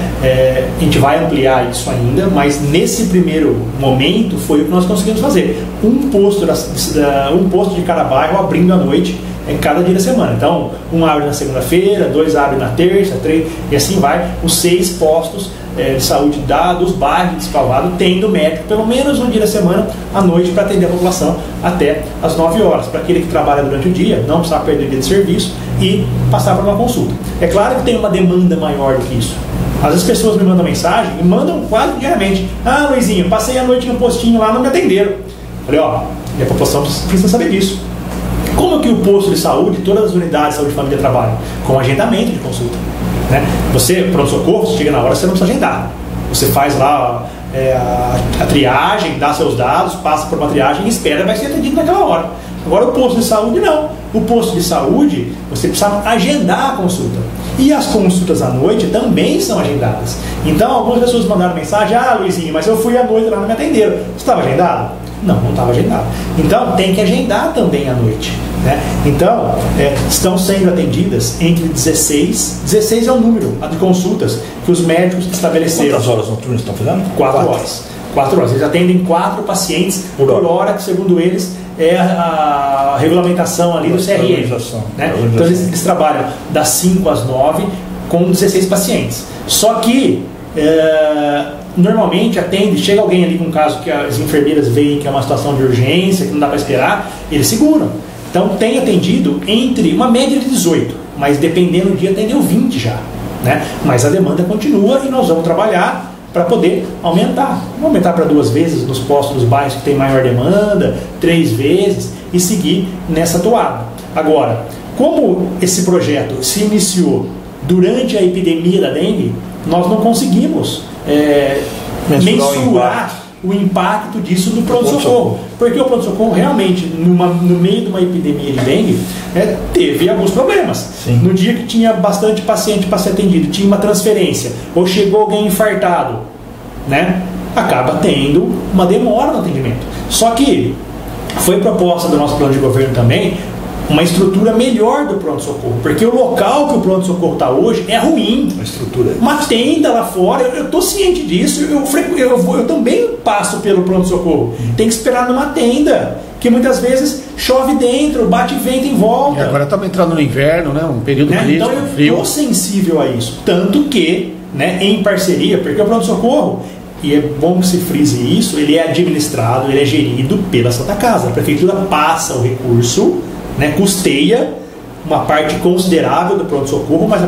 S4: A gente vai ampliar isso ainda, mas nesse primeiro momento foi o que nós conseguimos fazer. Um posto de cada bairro abrindo à noite em cada dia da semana. Então, um abre na segunda-feira, 2 abrem na terça, 3, e assim vai. Os 6 postos de saúde dos bairros de Salvador tendo médico pelo menos um dia da semana à noite para atender a população até as 9 horas, para aquele que trabalha durante o dia não precisar perder dia de serviço e passar por uma consulta. É claro que tem uma demanda maior do que isso. Às vezes as pessoas me mandam mensagem e mandam quase diariamente: Luizinho, passei a noite no postinho lá, não me atenderam. Falei, e a população precisa saber disso. Como que o posto de saúde, todas as unidades de saúde e família trabalham? Com agendamento de consulta, né? Você, pronto-socorro, você chega na hora, você não precisa agendar. Você faz lá a triagem, dá seus dados, passa por uma triagem e espera, vai ser atendido naquela hora. Agora o posto de saúde não. O posto de saúde, você precisa agendar a consulta. E as consultas à noite também são agendadas. Então algumas pessoas mandaram mensagem: Luizinho, mas eu fui à noite lá, não me atenderam. Você estava agendado? Não estava agendado. Então tem que agendar também à noite, né? Então estão sendo atendidas entre 16 é o número de consultas que os médicos estabeleceram.
S3: Quantas horas noturnas estão fazendo?
S4: 4 horas. 4 horas. Eles atendem 4 pacientes por hora, que segundo eles é a regulamentação ali do CRM, né? Então eles trabalham das 5 às 9 com 16 pacientes. Só que normalmente chega alguém ali com um caso que as enfermeiras veem que é uma situação de urgência, que não dá para esperar, eles seguram. Então tem atendido entre uma média de 18, mas dependendo do dia atendeu 20 já, né? Mas a demanda continua e nós vamos trabalhar para poder aumentar. Vamos aumentar para 2 vezes nos postos dos bairros que tem maior demanda, 3 vezes e seguir nessa toada. Agora, como esse projeto se iniciou durante a epidemia da dengue, nós não conseguimos mensurar o impacto disso no pronto-socorro. Porque o pronto-socorro realmente, no meio de uma epidemia de dengue, teve alguns problemas.
S3: Sim.
S4: No dia que tinha bastante paciente para ser atendido, tinha uma transferência, ou chegou alguém infartado, né? Acaba tendo uma demora no atendimento. Só que foi proposta do nosso plano de governo também uma estrutura melhor do pronto-socorro, porque o local que o pronto-socorro está hoje é ruim.
S3: Uma estrutura.
S4: Uma tenda lá fora, eu estou ciente disso, eu também passo pelo pronto-socorro. Tem que esperar numa tenda, que muitas vezes chove dentro, bate vento em volta.
S2: E agora estamos entrando no inverno, né? Um período crítico,
S4: então eu
S2: frio.
S4: estou sensível a isso. Tanto que, em parceria, porque o pronto-socorro, e é bom que se frise isso, ele é administrado, ele é gerido pela Santa Casa. A prefeitura passa o recurso, custeia uma parte considerável do pronto-socorro, mas o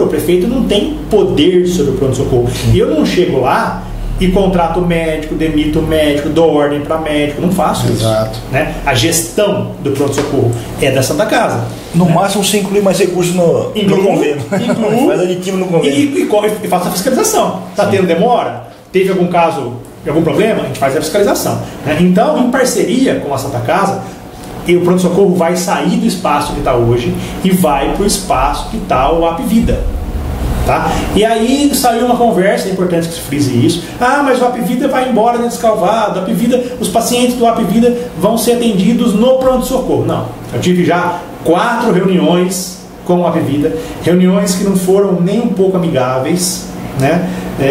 S4: prefeito não tem poder sobre o pronto-socorro. E eu não chego lá e contrato o médico, demito o médico, dou ordem para médico, não faço isso.
S2: Exato.
S4: A gestão do pronto-socorro é da Santa Casa.
S3: No máximo você inclui mais recursos no convênio. Faz aditivo no convênio.
S4: E faça a fiscalização. Está tendo demora? Teve algum caso, algum problema? A gente faz a fiscalização. Então, em parceria com a Santa Casa, e o pronto-socorro vai sair do espaço que está hoje e vai para o espaço que está o Apvida. Tá? E aí saiu uma conversa, é importante que se frise isso. Mas o Apvida vai embora de Descalvado, os pacientes do Apvida vão ser atendidos no pronto-socorro. Não, eu tive já 4 reuniões com o Apvida, reuniões que não foram nem um pouco amigáveis, né?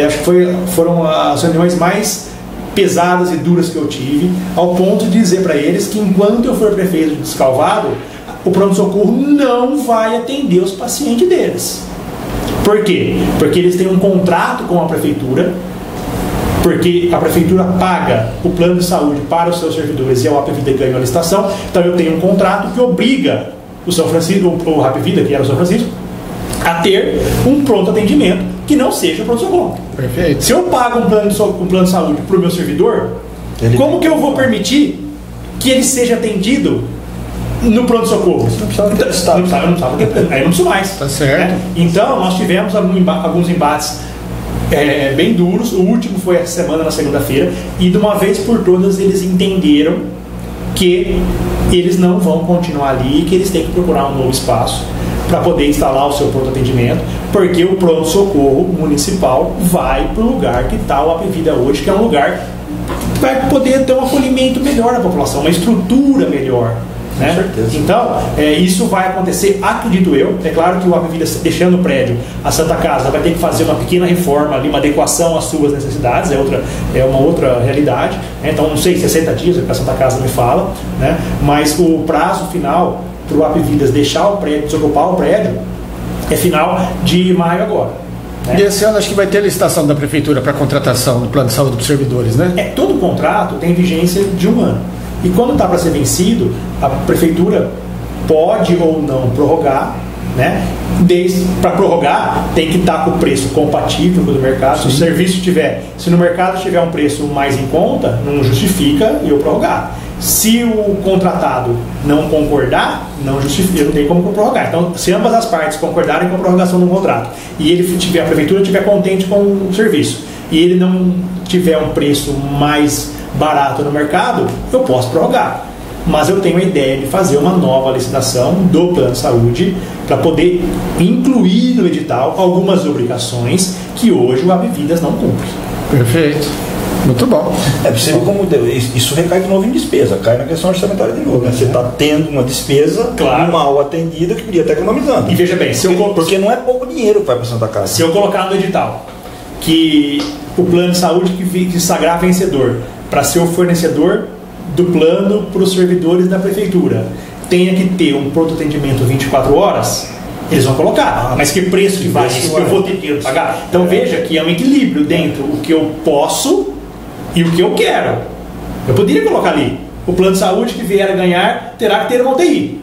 S4: Acho que foram as reuniões mais pesadas e duras que eu tive, ao ponto de dizer para eles que enquanto eu for prefeito de Descalvado, o pronto-socorro não vai atender os pacientes deles. Por quê? Porque eles têm um contrato com a prefeitura, porque a prefeitura paga o plano de saúde para os seus servidores e a Apvida ganha a licitação. Então eu tenho um contrato que obriga o São Francisco, o Apvida, que era o São Francisco, a ter um pronto atendimento que não seja pronto-socorro.
S2: Perfeito.
S4: Se eu pago um plano de saúde para o meu servidor, como que eu vou permitir que ele seja atendido no pronto-socorro? Aí não preciso mais.
S2: Tá certo.
S4: Né? Então, nós tivemos alguns embates bem duros. O último foi essa semana, na segunda-feira, e de uma vez por todas eles entenderam que eles não vão continuar ali, que eles têm que procurar um novo espaço para poder instalar o seu pronto-atendimento, porque o pronto-socorro municipal vai para o lugar que está o Apvida hoje, que é um lugar que vai poder ter um acolhimento melhor da população, uma estrutura melhor. Né?
S3: Com certeza. Então,
S4: isso vai acontecer, acredito eu. É claro que o Apvida, deixando o prédio, a Santa Casa vai ter que fazer uma pequena reforma ali, uma adequação às suas necessidades, é uma outra realidade, né? Então não sei, 60 dias, é o que a Santa Casa me fala, né? Mas o prazo final para o Apvida deixar o prédio, desocupar o prédio, é final de maio agora. Né?
S2: E esse ano acho que vai ter a licitação da prefeitura para contratação do plano de saúde dos servidores, né?
S4: Todo contrato tem vigência de 1 ano. E quando está para ser vencido, a prefeitura pode ou não prorrogar, né? Para prorrogar, tem que estar com o preço compatível com o do mercado. Se o serviço se no mercado tiver um preço mais em conta, não justifica eu prorrogar. Se o contratado não concordar, não justifica, não tem como prorrogar. Então, se ambas as partes concordarem com a prorrogação do contrato e a prefeitura estiver contente com o serviço e ele não tiver um preço mais barato no mercado, eu posso prorrogar. Mas eu tenho a ideia de fazer uma nova licitação do plano de saúde para poder incluir no edital algumas obrigações que hoje o Apvidas não cumpre.
S2: Perfeito. Muito bom.
S3: Você vê como isso recai de novo em despesa, cai na questão orçamentária de novo. Né? Você está tendo uma despesa mal atendida que podia estar economizando.
S4: E veja bem,
S3: porque não é pouco dinheiro que vai para Santa Casa.
S4: Se eu colocar no edital que o plano de saúde que sagrar vencedor para ser o fornecedor do plano para os servidores da prefeitura tenha que ter um pronto atendimento 24 horas, eles vão colocar. Mas que preço que vai isso que eu vou ter que pagar? Então veja que é um equilíbrio dentro o que eu posso e o que eu quero. Eu poderia colocar ali, o plano de saúde que vier a ganhar terá que ter uma UTI.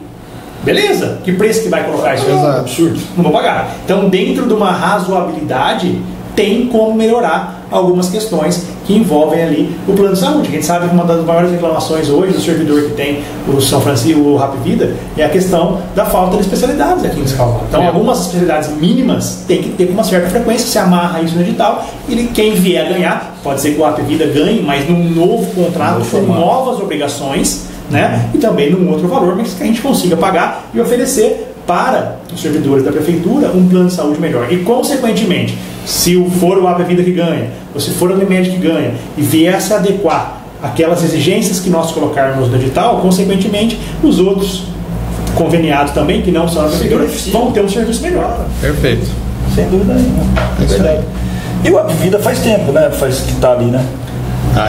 S4: Beleza, que preço que vai colocar isso?
S2: É um absurdo.
S4: Não vou pagar. Então, dentro de uma razoabilidade, tem como melhorar algumas questões que envolvem ali o plano de saúde. A gente sabe que uma das maiores reclamações hoje do servidor que tem o São Francisco, o Apvida, é a questão da falta de especialidades aqui em Descalvado. Então, algumas especialidades mínimas tem que ter com uma certa frequência, se amarra isso no edital, e quem vier a ganhar, pode ser que o Apvida ganhe, mas num novo contrato, com novas obrigações, né? E também num outro valor, mas que a gente consiga pagar e oferecer para os servidores da prefeitura um plano de saúde melhor. E, consequentemente, se for o Apvida que ganha, ou se for a Unimed que ganha, e vier a se adequar àquelas exigências que nós colocarmos no edital, consequentemente, os outros conveniados também, que não são da prefeitura, vão ter um serviço melhor.
S2: Perfeito.
S3: Sem dúvida nenhuma. É verdade. E o Apvida faz tempo, né? Faz que está ali, né?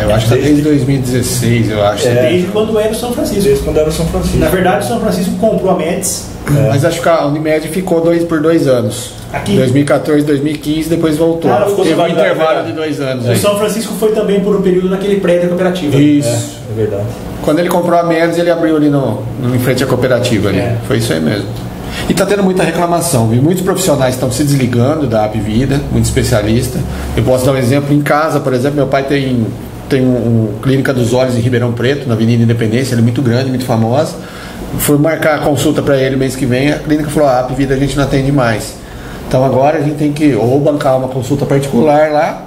S2: Eu acho que desde 2016, eu acho.
S4: Desde quando era o São Francisco.
S3: Desde quando era o São Francisco.
S4: Na verdade, o São Francisco comprou a MEDS.
S2: Mas acho que a Unimed ficou por 2 anos.
S4: Aqui?
S2: 2014, 2015, depois voltou. Teve um intervalo de 2 anos.
S4: O São Francisco foi também por um período naquele prédio da cooperativa.
S2: Isso.
S3: É verdade.
S2: Quando ele comprou a MEDS, ele abriu ali em frente à cooperativa. Ali. Foi isso aí mesmo. E está tendo muita reclamação, viu? Muitos profissionais estão se desligando da Apvida, muito especialista. Eu posso dar um exemplo. Em casa, por exemplo, meu pai tem uma clínica dos olhos em Ribeirão Preto, na Avenida Independência, ela é muito grande, muito famosa. Fui marcar a consulta para ele mês que vem, a clínica falou, a Apvida a gente não atende mais. Então agora a gente tem que ou bancar uma consulta particular lá,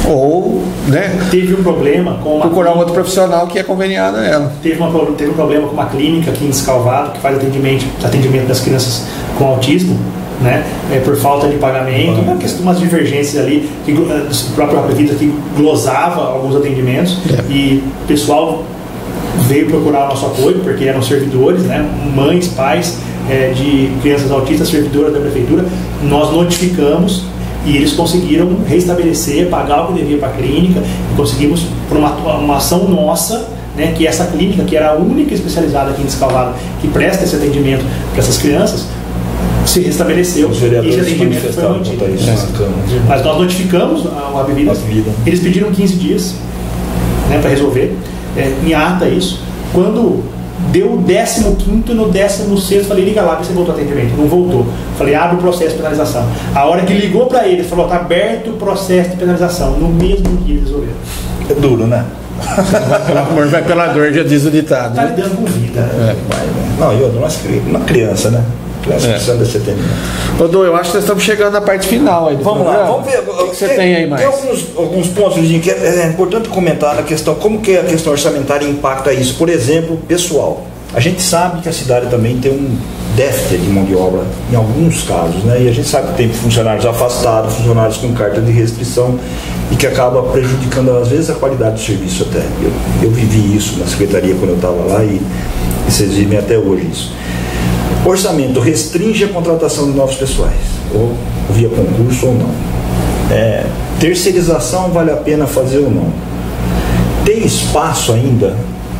S2: ou, né,
S4: teve um problema com
S2: procurar um outro profissional que é conveniado a ela.
S4: Teve um problema com uma clínica aqui em Descalvado, que faz atendimento das crianças com autismo, né, por falta de pagamento, umas divergências ali, que o próprio Apivida que glosava alguns atendimentos, e o pessoal veio procurar o nosso apoio, porque eram servidores, né, mães, pais de crianças autistas, servidoras da prefeitura. Nós notificamos e eles conseguiram restabelecer, pagar o que devia para a clínica, e conseguimos, por uma ação nossa, né, que essa clínica, que era a única especializada aqui em Descalvado, que presta esse atendimento para essas crianças, se restabeleceu e esse atendimento foi mantido. Mas nós notificamos o Apivida, eles pediram 15 dias, né, para resolver, em ata isso. Quando deu o 15º e no 16º falei, liga lá, você voltou ao atendimento. Não voltou. Falei, abre o processo de penalização. A hora que ligou para ele, falou, está aberto o processo de penalização. No mesmo dia eles resolveram.
S3: É duro, né?
S2: Pelo amor, vai pela dor, já diz o ditado.
S4: Está lidando com vida.
S3: Não, e outra, uma criança, né? Precisando desse atendimento.
S2: Rodô, eu acho que nós estamos chegando na parte final aí do programa.
S3: Lá, vamos ver.
S2: O que você tem aí mais?
S3: Tem alguns pontos, Luizinho, que é importante comentar na questão, como que a questão orçamentária impacta isso. Por exemplo, pessoal. A gente sabe que a cidade também tem um déficit de mão de obra em alguns casos, né? E a gente sabe que tem funcionários afastados, funcionários com carta de restrição, e que acaba prejudicando às vezes a qualidade do serviço até. Eu vivi isso na secretaria quando eu estava lá, e vocês vivem até hoje isso. Orçamento restringe a contratação de novos pessoais, ou via concurso ou não. Terceirização vale a pena fazer ou não? Tem espaço ainda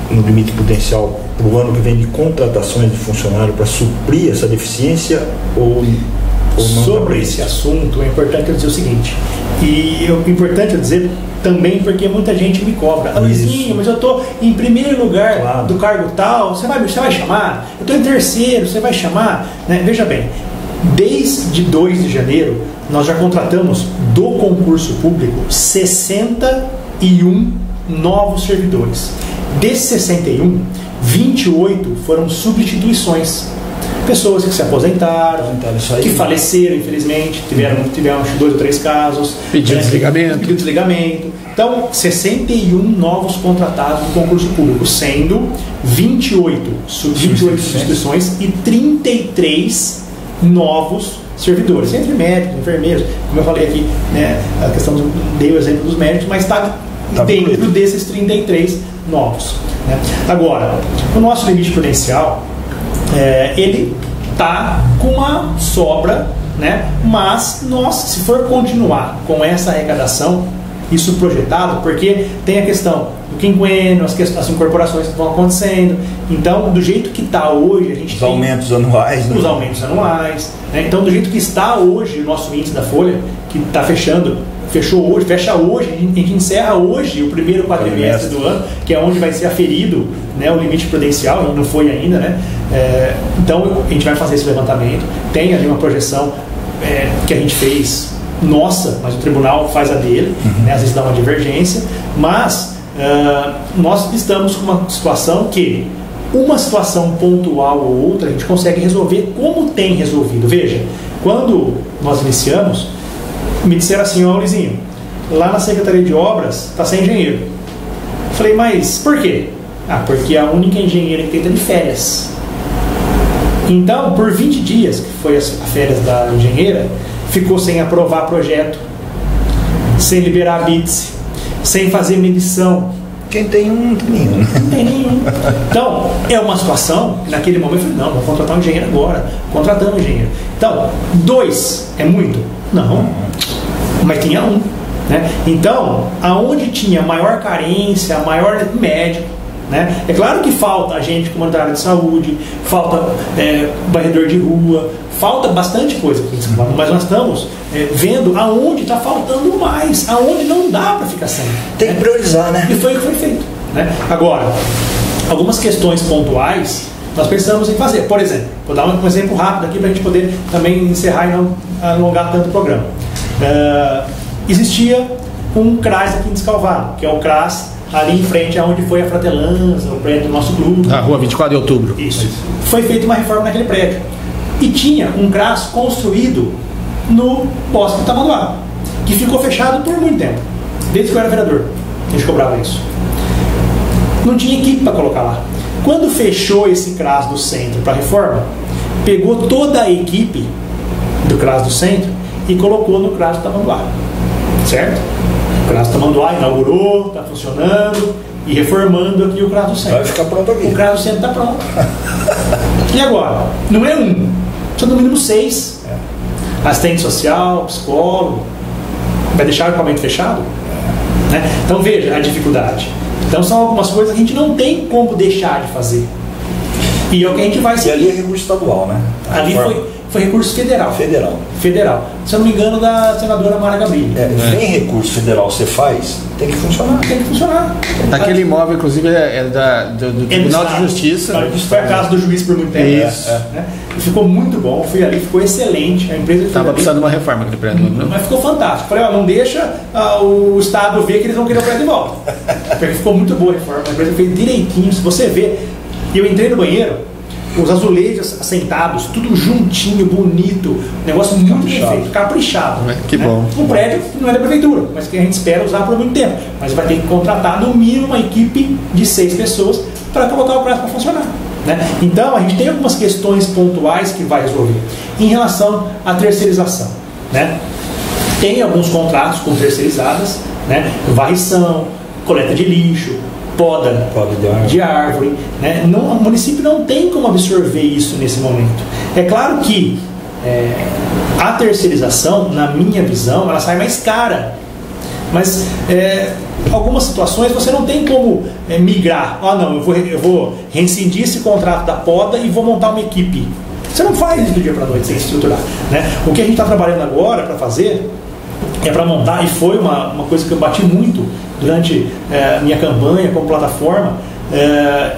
S3: no limite potencial para o ano que vem de contratações de funcionário para suprir essa deficiência ou não?
S4: Sobre esse assunto é importante eu dizer o seguinte, e é importante eu dizer também porque muita gente me cobra, Luizinho, mas eu estou em primeiro lugar do cargo tal, você vai chamar? Eu estou em terceiro, você vai chamar? Né? Veja bem, desde 2 de janeiro nós já contratamos do concurso público 61 novos servidores. Desses 61, 28 foram substituições. Pessoas que se aposentaram, que faleceram, infelizmente, tiveram 2 ou 3 casos.
S2: Pedido de
S4: desligamento. Então, 61 novos contratados no concurso público, sendo 28 substituições e 33 novos servidores, entre médicos, enfermeiros, como eu falei aqui, né, a questão dei o exemplo dos médicos, mas está dentro desses 33 novos. Né? Agora, o nosso limite prudencial, ele está com uma sobra, né? Mas nós, se for continuar com essa arrecadação, isso projetado, porque tem a questão do quinquênio, as incorporações que vão acontecendo. Então, do jeito que está hoje, a gente
S3: tem aumentos anuais, né?
S4: Os aumentos anuais, né? Então, do jeito que está hoje o nosso índice da folha, que está fecha hoje, a gente encerra hoje o primeiro quadrimestre do ano, que é onde vai ser aferido, né, o limite prudencial, e não foi ainda, né? Então, a gente vai fazer esse levantamento, tem ali uma projeção que a gente fez nossa, mas o tribunal faz a dele, né? Às vezes dá uma divergência, mas nós estamos com uma situação que uma situação pontual ou outra a gente consegue resolver como tem resolvido. Veja, quando nós iniciamos, me disseram assim, ó, Luizinho, lá na Secretaria de Obras está sem engenheiro. Falei, mas por quê? Porque a única engenheira que está de férias. Então, por 20 dias, que foi as férias da engenheira, ficou sem aprovar projeto, sem liberar bits, sem fazer medição.
S3: Quem tem um, não tem nenhum.
S4: Não tem nenhum. Então, é uma situação que naquele momento eu falei, não, vou contratar um engenheiro agora. Contratando um engenheiro. Então, 2 é muito? Não. Mas tinha 1. Né? Então, aonde tinha maior carência, maior médico, né? É claro que falta agente comunitário de saúde, falta varredor de rua, falta bastante coisa aqui em São Paulo, mas nós estamos vendo aonde está faltando mais, aonde não dá para ficar sem.
S3: Tem que priorizar, né?
S4: E foi o que foi feito. Né? Agora, algumas questões pontuais nós pensamos em fazer. Por exemplo, vou dar um exemplo rápido aqui para a gente poder também encerrar e não alongar tanto o programa. Existia um CRAS aqui em Descalvado, que é o CRAS ali em frente aonde foi a Fratelanza, o prédio do nosso clube.
S2: Na rua 24 de outubro.
S4: Isso. Foi feita uma reforma naquele prédio. E tinha um CRAS construído no Bosque do Tamanduá, que ficou fechado por muito tempo. Desde que eu era vereador, a gente cobrava isso. Não tinha equipe para colocar lá. Quando fechou esse CRAS do centro para reforma, pegou toda a equipe do CRAS do Centro e colocou no CRAS do Tamanduá, certo? O CRAS do Tamanduá inaugurou, está funcionando e reformando aqui o CRAS do Centro.
S3: Vai ficar pronto aqui.
S4: O CRAS do Centro está pronto. E agora? Não é um, são no mínimo 6. Assistente social, psicólogo. Vai deixar o equipamento fechado? Né? Então veja a dificuldade. Então são algumas coisas que a gente não tem como deixar de fazer. E é o que a gente vai seguir.
S3: E ali é recurso estadual, né?
S4: Ali foi recurso federal. Federal. Se eu não me engano, da senadora Mara Gabrilli.
S3: Nem recurso federal você faz, tem que funcionar.
S4: Tem que funcionar.
S2: Aquele imóvel, inclusive, do Tribunal de Justiça.
S4: Isso foi a casa do juiz por muito tempo.
S2: Isso.
S4: Né? E ficou muito bom, fui ali, ficou excelente. A empresa
S2: estava precisando de uma reforma aquele prédio, não?
S4: Mas ficou fantástico. Falei, não deixa o Estado ver que eles vão querer o prédio de volta. Porque ficou muito boa a reforma. A empresa fez direitinho. Se você ver, eu entrei no banheiro, os azulejos assentados, tudo juntinho, bonito, negócio muito bem feito, caprichado.
S2: Que bom.
S4: Um prédio que não é da prefeitura, mas que a gente espera usar por muito tempo. Mas vai ter que contratar no mínimo uma equipe de 6 pessoas para colocar o prédio para funcionar. Né? Então a gente tem algumas questões pontuais que vai resolver. Em relação à terceirização, né? Tem alguns contratos com terceirizadas, né? Varrição, coleta de lixo, poda de árvore, né? O município não tem como absorver isso nesse momento. É claro que a terceirização, na minha visão, ela sai mais cara, mas algumas situações você não tem como migrar. Não, eu vou rescindir esse contrato da poda e vou montar uma equipe. Você não faz isso do dia para a noite sem estruturar, né? O que a gente está trabalhando agora para fazer é para montar, e foi uma coisa que eu bati muito durante a minha campanha como plataforma,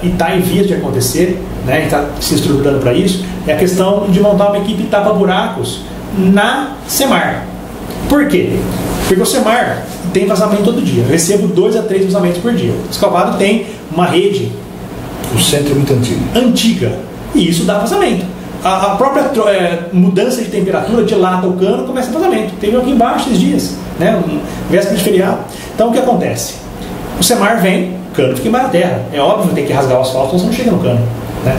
S4: e está em vias de acontecer, né, e está se estruturando para isso, é a questão de montar uma equipe tapa-buracos na Semar. Por quê? Porque o Semar tem vazamento todo dia. Eu recebo 2 a 3 vazamentos por dia. O Escovado tem uma rede.
S3: O centro é muito
S4: antiga. E isso dá vazamento. A própria mudança de temperatura dilata o cano, começa o vazamento. Teve aqui embaixo esses dias, né? Véspera de feriado. Então o que acontece? O Semar vem, o cano fica embaixo da terra. É óbvio que tem que rasgar o asfalto, senão você não chega no cano, né?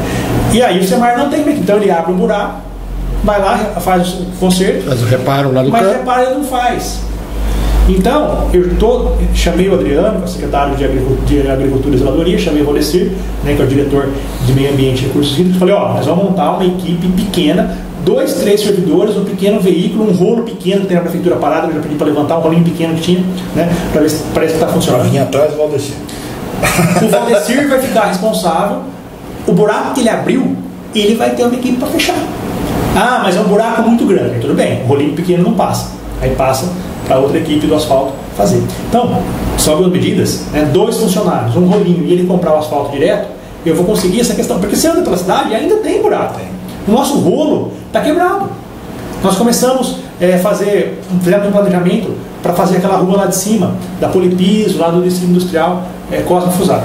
S4: E aí o Semar não tem. Então ele abre um buraco, vai lá, faz o conserto.
S2: Faz o reparo lá do
S4: cano.
S2: Mas
S4: o reparo ele não faz. Então, chamei o Adriano, que é o secretário de Agricultura e Zeladoria, chamei o Valdecir, né, que é o diretor de Meio Ambiente e Recursos Hídricos, falei, nós vamos montar uma equipe pequena, 2, 3 servidores, um pequeno veículo, um rolo pequeno que tem na prefeitura parada, eu já pedi para levantar um rolinho pequeno que tinha, né, para ver se parece que está funcionando.
S3: Para vir atrás do Valdecir.
S4: O Valdecir vai ficar responsável, o buraco que ele abriu, ele vai ter uma equipe para fechar. Mas é um buraco muito grande, tudo bem, o rolinho pequeno não passa, aí passa para outra equipe do asfalto fazer. Então, são algumas medidas, né? 2 funcionários, um rolinho e ele comprar o asfalto direto, eu vou conseguir essa questão, porque você anda pela cidade e ainda tem buraco. O nosso rolo está quebrado. Nós começamos fizemos um planejamento para fazer aquela rua lá de cima, da Polipiso, lá do distrito industrial Cosme Fusaro.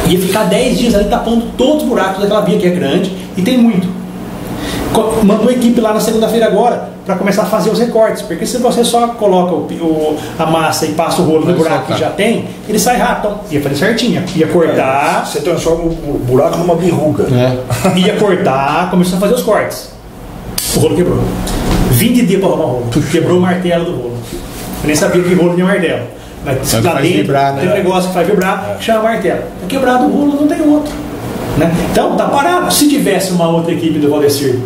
S4: Ia ficar 10 dias ali tapando todos os buracos daquela via que é grande e tem muito. Mandou a equipe lá na segunda-feira agora para começar a fazer os recortes, porque se você só coloca a massa e passa o rolo no buraco que já tem, ele sai rápido. Então, ia fazer certinho, ia cortar.
S3: Você transforma o buraco numa verruga.
S4: Ia cortar, começou a fazer os cortes. O rolo quebrou. 20 dias para arrumar o rolo. Quebrou o martelo do rolo. Eu nem sabia que rolo tinha martelo. Mas lá dentro vibrar, né? Tem um negócio que faz vibrar, que chama martelo. Está quebrado o rolo, não tem outro. Né? Então, está parado. Se tivesse uma outra equipe do Valdecir,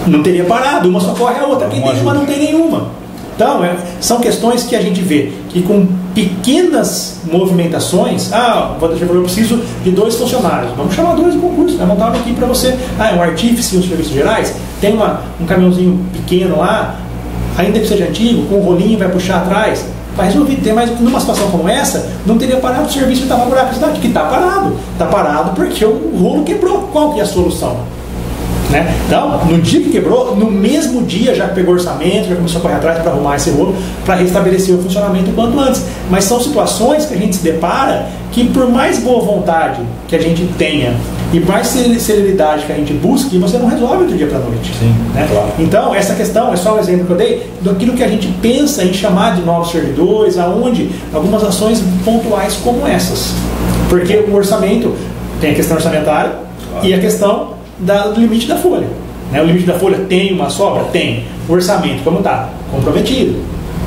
S4: não teria parado, uma socorre a outra. Quem tem uma não tem nenhuma. Então, são questões que a gente vê que com pequenas movimentações, eu preciso de 2 funcionários. Vamos chamar 2 de concurso, vai montar uma equipe para você. É um artífice nos serviços gerais, tem um caminhãozinho pequeno lá, ainda que seja antigo, com um rolinho, vai puxar atrás. Vai resolver ter, mas numa situação como essa, não teria parado o serviço de tapar buraco da cidade, que está parado. Está parado porque o rolo quebrou. Qual que é a solução? Né? Então, no dia que quebrou, no mesmo dia já pegou orçamento, já começou a correr atrás para arrumar esse rolo, para restabelecer o funcionamento o quanto antes. Mas são situações que a gente se depara que, por mais boa vontade que a gente tenha e mais celeridade que a gente busque, você não resolve do dia para a noite.
S3: Sim,
S4: né? Claro. Então, essa questão é só um exemplo que eu dei daquilo que a gente pensa em chamar de novos servidores, aonde algumas ações pontuais como essas. Porque o orçamento tem a questão orçamentária e a questão do limite da folha. Né? O limite da folha tem uma sobra? Tem. O orçamento, como está? Comprometido.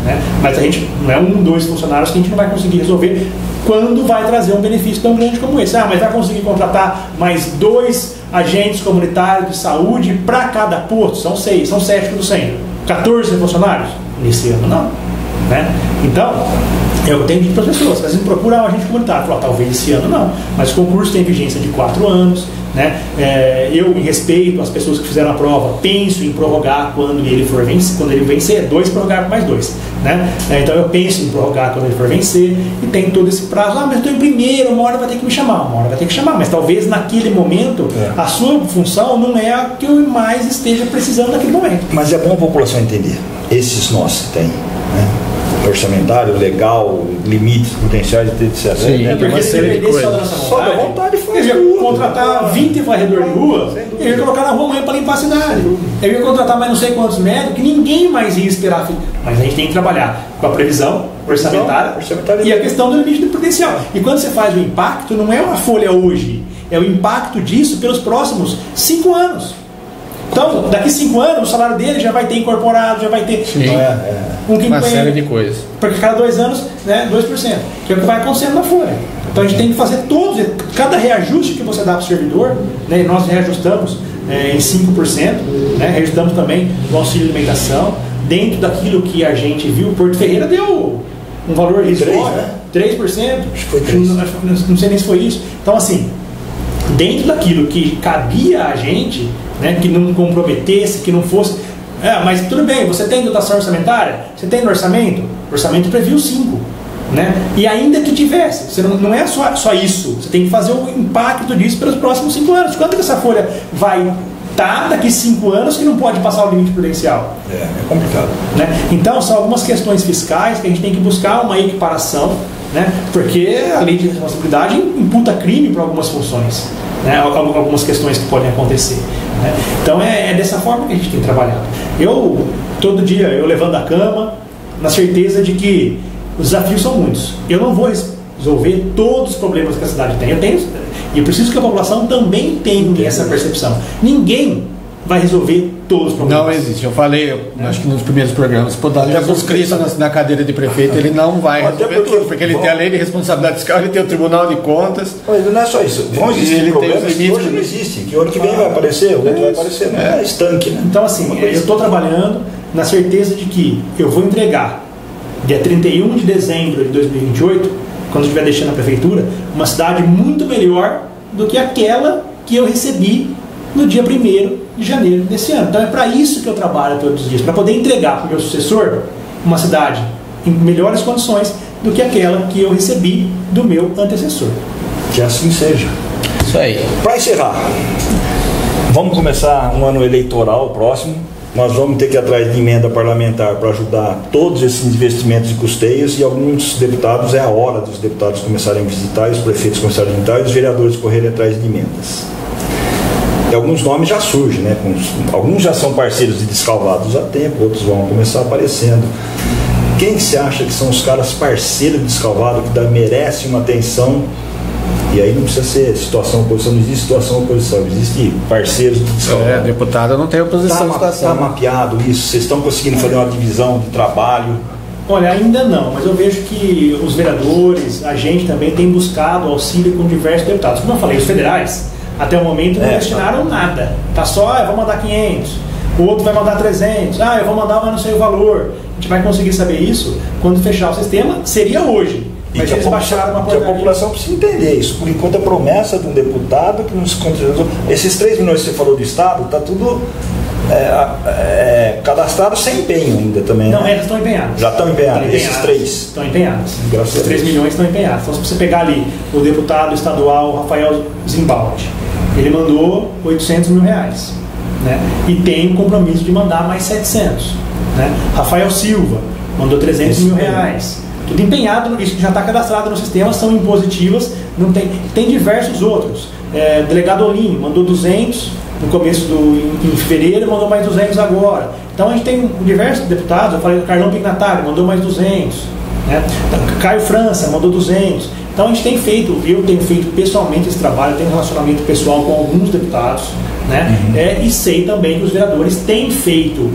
S4: Né? Mas a gente não é 1, 2 funcionários que a gente não vai conseguir resolver quando vai trazer um benefício tão grande como esse. Mas vai conseguir contratar mais 2 agentes comunitários de saúde para cada posto? São 6, são 7 do centro. 14 funcionários? Nesse ano não. Né? Então, eu tenho dito para as pessoas, às vezes procuram um agente comunitário, falar, talvez esse ano não, mas o concurso tem vigência de 4 anos, né? Eu, em respeito às pessoas que fizeram a prova, penso em prorrogar quando ele for vencer, quando ele vencer, 2 prorrogar com mais 2, né? Então eu penso em prorrogar quando ele for vencer, e tem todo esse prazo, mas eu estou em primeiro, uma hora vai ter que me chamar, mas talvez naquele momento a sua função não é a que eu mais esteja precisando naquele momento.
S3: Mas é bom a população entender, esses nós que tem, né? Orçamentário, legal, limites potenciais de etc.
S4: Sim, é porque se dependesse só da vontade, eu ia contratar 20 varredores de rua, eu ia colocar na rua amanhã para limpar a cidade. Eu ia contratar mais não sei quantos médicos, que ninguém mais ia esperar. Mas a gente tem que trabalhar com a previsão orçamentária e a questão do limite do potencial. E quando você faz o impacto, não é uma folha hoje, é o impacto disso pelos próximos 5 anos. Então, daqui 5 anos, o salário dele já vai ter incorporado, já vai ter
S2: uma série de coisas.
S4: Porque cada 2 anos, né, 2%, que é o que vai acontecendo na folha. Então a gente tem que fazer cada reajuste que você dá para o servidor, né, nós reajustamos em 5%, né, reajustamos também o auxílio de alimentação, dentro daquilo que a gente viu. O Porto Ferreira deu um valor irrisório, 3%, acho que foi 3%. Não sei nem se foi isso. Então, assim, dentro daquilo que cabia a gente, né, que não comprometesse, que não fosse. Mas tudo bem, você tem dotação orçamentária? Você tem no orçamento? O orçamento previu 5. Né? E ainda que tivesse, você não é só isso, você tem que fazer o impacto disso pelos próximos 5 anos. Quanto que essa folha vai estar daqui 5 anos que não pode passar o limite prudencial?
S3: É complicado.
S4: Né? Então, são algumas questões fiscais que a gente tem que buscar uma equiparação, né? Porque a lei de responsabilidade imputa crime para algumas funções, né? Algumas questões que podem acontecer. Né? Então, é dessa forma que a gente tem trabalhado. Todo dia, eu levanto a cama, na certeza de que os desafios são muitos. Eu não vou resolver todos os problemas que a cidade tem. E eu preciso que a população também tenha essa percepção. Ninguém vai resolver todos os problemas.
S2: Não existe. Eu falei, acho que nos primeiros programas, se puder Jesus Cristo na cadeira de prefeito, ele não vai resolver tudo, porque ele tem a lei de responsabilidade fiscal, ele tem o Tribunal de Contas.
S3: Mas não é só isso. Vão existir problemas que hoje não existem, que o ano que vem vai aparecer, o outro vai aparecer, não é estanque, né?
S4: Então, assim, eu estou trabalhando na certeza de que eu vou entregar dia 31 de dezembro de 2028, quando estiver deixando a prefeitura, uma cidade muito melhor do que aquela que eu recebi no dia 1º de janeiro desse ano. Então é para isso que eu trabalho todos os dias, para poder entregar para o meu sucessor uma cidade em melhores condições do que aquela que eu recebi do meu antecessor.
S3: Que assim seja.
S2: Isso aí.
S3: Para encerrar, vamos começar um ano eleitoral próximo. Nós vamos ter que ir atrás de emenda parlamentar para ajudar todos esses investimentos e custeios, e alguns deputados, é a hora dos deputados começarem a visitar, os prefeitos começarem a visitar, e os vereadores correrem atrás de emendas. E alguns nomes já surgem, né? Alguns já são parceiros de Descalvados há tempo, outros vão começar aparecendo. Quem se acha que são os caras parceiros de Descalvado, que merecem uma atenção? E aí não precisa ser situação oposição, não existe situação oposição, existe parceiros de Descalvado.
S2: Deputado não tem oposição.
S3: Está mapeado isso? Vocês estão conseguindo fazer uma divisão de trabalho?
S4: Olha, ainda não, mas eu vejo que os vereadores, a gente também tem buscado auxílio com diversos deputados. Como eu falei, os federais, até o momento, não destinaram nada. Tá só, eu vou mandar 500, o outro vai mandar 300, eu vou mandar, mas não sei o valor. A gente vai conseguir saber isso quando fechar o sistema, seria hoje. Mas eles baixaram uma portaria.
S3: A população precisa entender isso. Por enquanto, a promessa de um deputado que não se concretizou. Esses 3 milhões que você falou do Estado, está tudo cadastrado sem empenho ainda também.
S4: Não, eles estão empenhados.
S3: Já estão empenhados, esses 3?
S4: Estão empenhados.
S3: Graças
S4: Os 3 milhões estão empenhados. Então, se você pegar ali o deputado estadual Rafael Zimbaldi, ele mandou 800 mil reais. Né? E tem o compromisso de mandar mais 700. Né? Rafael Silva mandou 300 mil reais. Tudo empenhado, isso já está cadastrado no sistema, são impositivas, não tem diversos outros. Delegado Olinho mandou 200 no começo em fevereiro, mandou mais 200 agora. Então a gente tem diversos deputados, eu falei do Carlão Pignatari, mandou mais 200. né? Então, Caio França mandou 200. Então a gente tem feito, eu tenho feito pessoalmente esse trabalho, tenho um relacionamento pessoal com alguns deputados, né? E sei também que os vereadores têm feito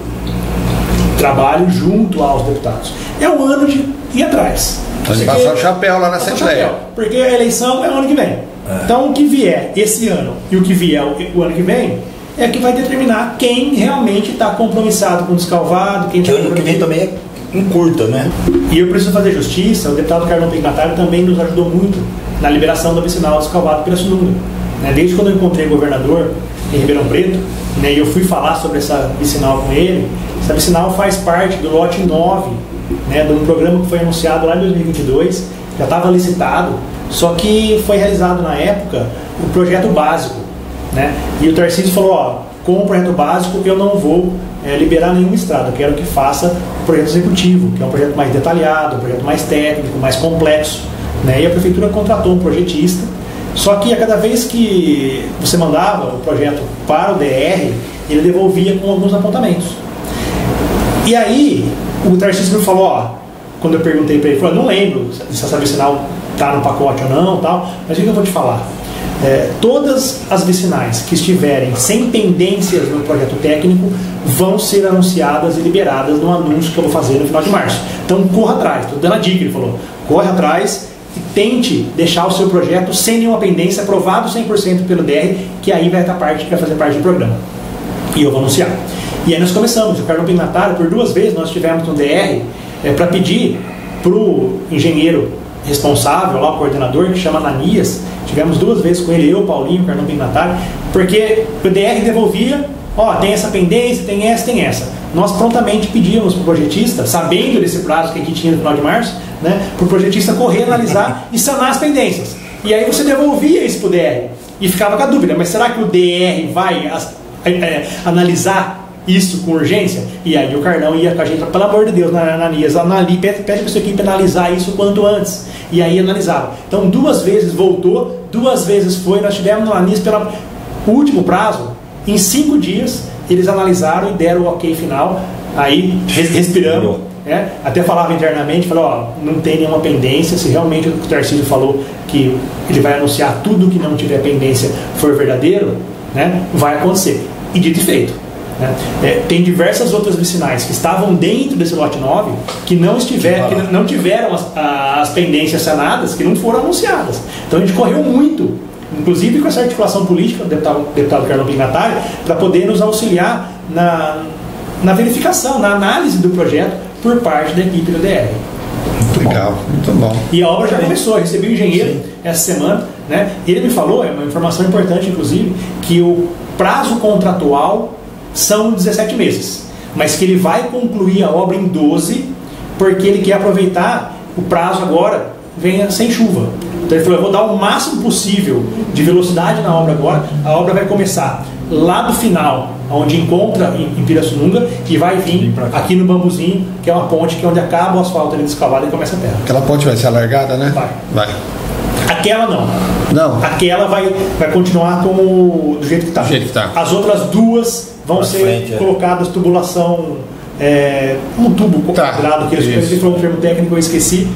S4: trabalho junto aos deputados. É um ano de ir atrás.
S2: Então de passar o chapéu lá na Assembleia.
S4: Porque a eleição é o ano que vem. Então o que vier esse ano e o que vier o ano que vem é que vai determinar quem realmente está compromissado com o descalvado. Quem
S3: que o ano que vem também é encurta, né?
S4: E eu preciso fazer justiça. O deputado Carlão Pignatário também nos ajudou muito na liberação da vicinal descalvado pela Sununga, né? Desde quando eu encontrei o governador em Ribeirão Preto, né, e eu fui falar sobre essa vicinal com ele. Essa vicinal faz parte do lote 9, né, de um programa que foi anunciado lá em 2022, já estava licitado, só que foi realizado na época o projeto básico, né? E o Tarcísio falou, ó, com o projeto básico eu não vou liberar nenhuma estrada, eu quero que faça o projeto executivo, que é um projeto mais detalhado, um projeto mais técnico, mais complexo, né? E a prefeitura contratou um projetista, só que a cada vez que você mandava o projeto para o DR, ele devolvia com alguns apontamentos. E aí o Tarcísio me falou, ó, quando eu perguntei para ele, ele falou, não lembro se essa vicinal está no pacote ou não, tal, mas o que eu vou te falar? Todas as vicinais que estiverem sem pendências no projeto técnico vão ser anunciadas e liberadas no anúncio que eu vou fazer no final de março. Então corra atrás, estou dando a dica, ele falou, corre atrás e tente deixar o seu projeto sem nenhuma pendência, aprovado 100% pelo DR, que aí vai fazer parte do programa. E eu vou anunciar. E aí nós começamos, o Carlão Pignatário, por 2 vezes nós estivemos no DR para pedir para o engenheiro responsável, lá, o coordenador, que chama Ananias, tivemos 2 vezes com ele, eu, Paulinho, o Carlão Pignatário, porque o DR devolvia, ó, tem essa pendência, tem essa. Nós prontamente pedíamos para o projetista, sabendo desse prazo que a gente tinha no final de março, né, para o projetista correr, analisar e sanar as pendências. E aí você devolvia isso para o DR e ficava com a dúvida, mas será que o DR vai analisar isso com urgência? E aí o Carlão ia com a gente, pelo amor de Deus, na Ananias, pede para a sua equipe analisar isso quanto antes. E aí analisava. Então 2 vezes voltou, 2 vezes foi, nós tivemos na Ananias pelo último prazo, em 5 dias eles analisaram e deram o ok final, aí respiramos, né? Até falava internamente, falou, ó, não tem nenhuma pendência, se realmente o Tarcísio falou que ele vai anunciar tudo que não tiver pendência for verdadeiro, né, vai acontecer. E dito e feito. Né? Tem diversas outras vicinais que estavam dentro desse lote 9 que não tiveram as pendências sanadas, que não foram anunciadas. Então a gente correu muito, inclusive com essa articulação política do deputado Carlão Pignatário, para poder nos auxiliar na verificação, na análise do projeto por parte da equipe do DR.
S2: Muito legal, muito bom.
S4: E a obra já começou, eu recebi o engenheiro essa semana, né? Ele me falou, é uma informação importante inclusive, que o prazo contratual são 17 meses, mas que ele vai concluir a obra em 12, porque ele quer aproveitar o prazo agora, venha sem chuva. Então ele falou, eu vou dar o máximo possível de velocidade na obra agora, a obra vai começar lá do final, onde encontra em Pirassununga, e vai vir aqui no Bambuzinho, que é uma ponte que é onde acaba o asfalto ali descalvado e começa a terra.
S2: Aquela ponte vai ser alargada, né?
S4: Vai. Aquela não.
S2: Não.
S4: Aquela vai continuar como do jeito que está.
S2: Do jeito que tá.
S4: As outras 2 vão ser colocadas tubulação, um tubo quadrado, que eles falaram um termo técnico, eu esqueci,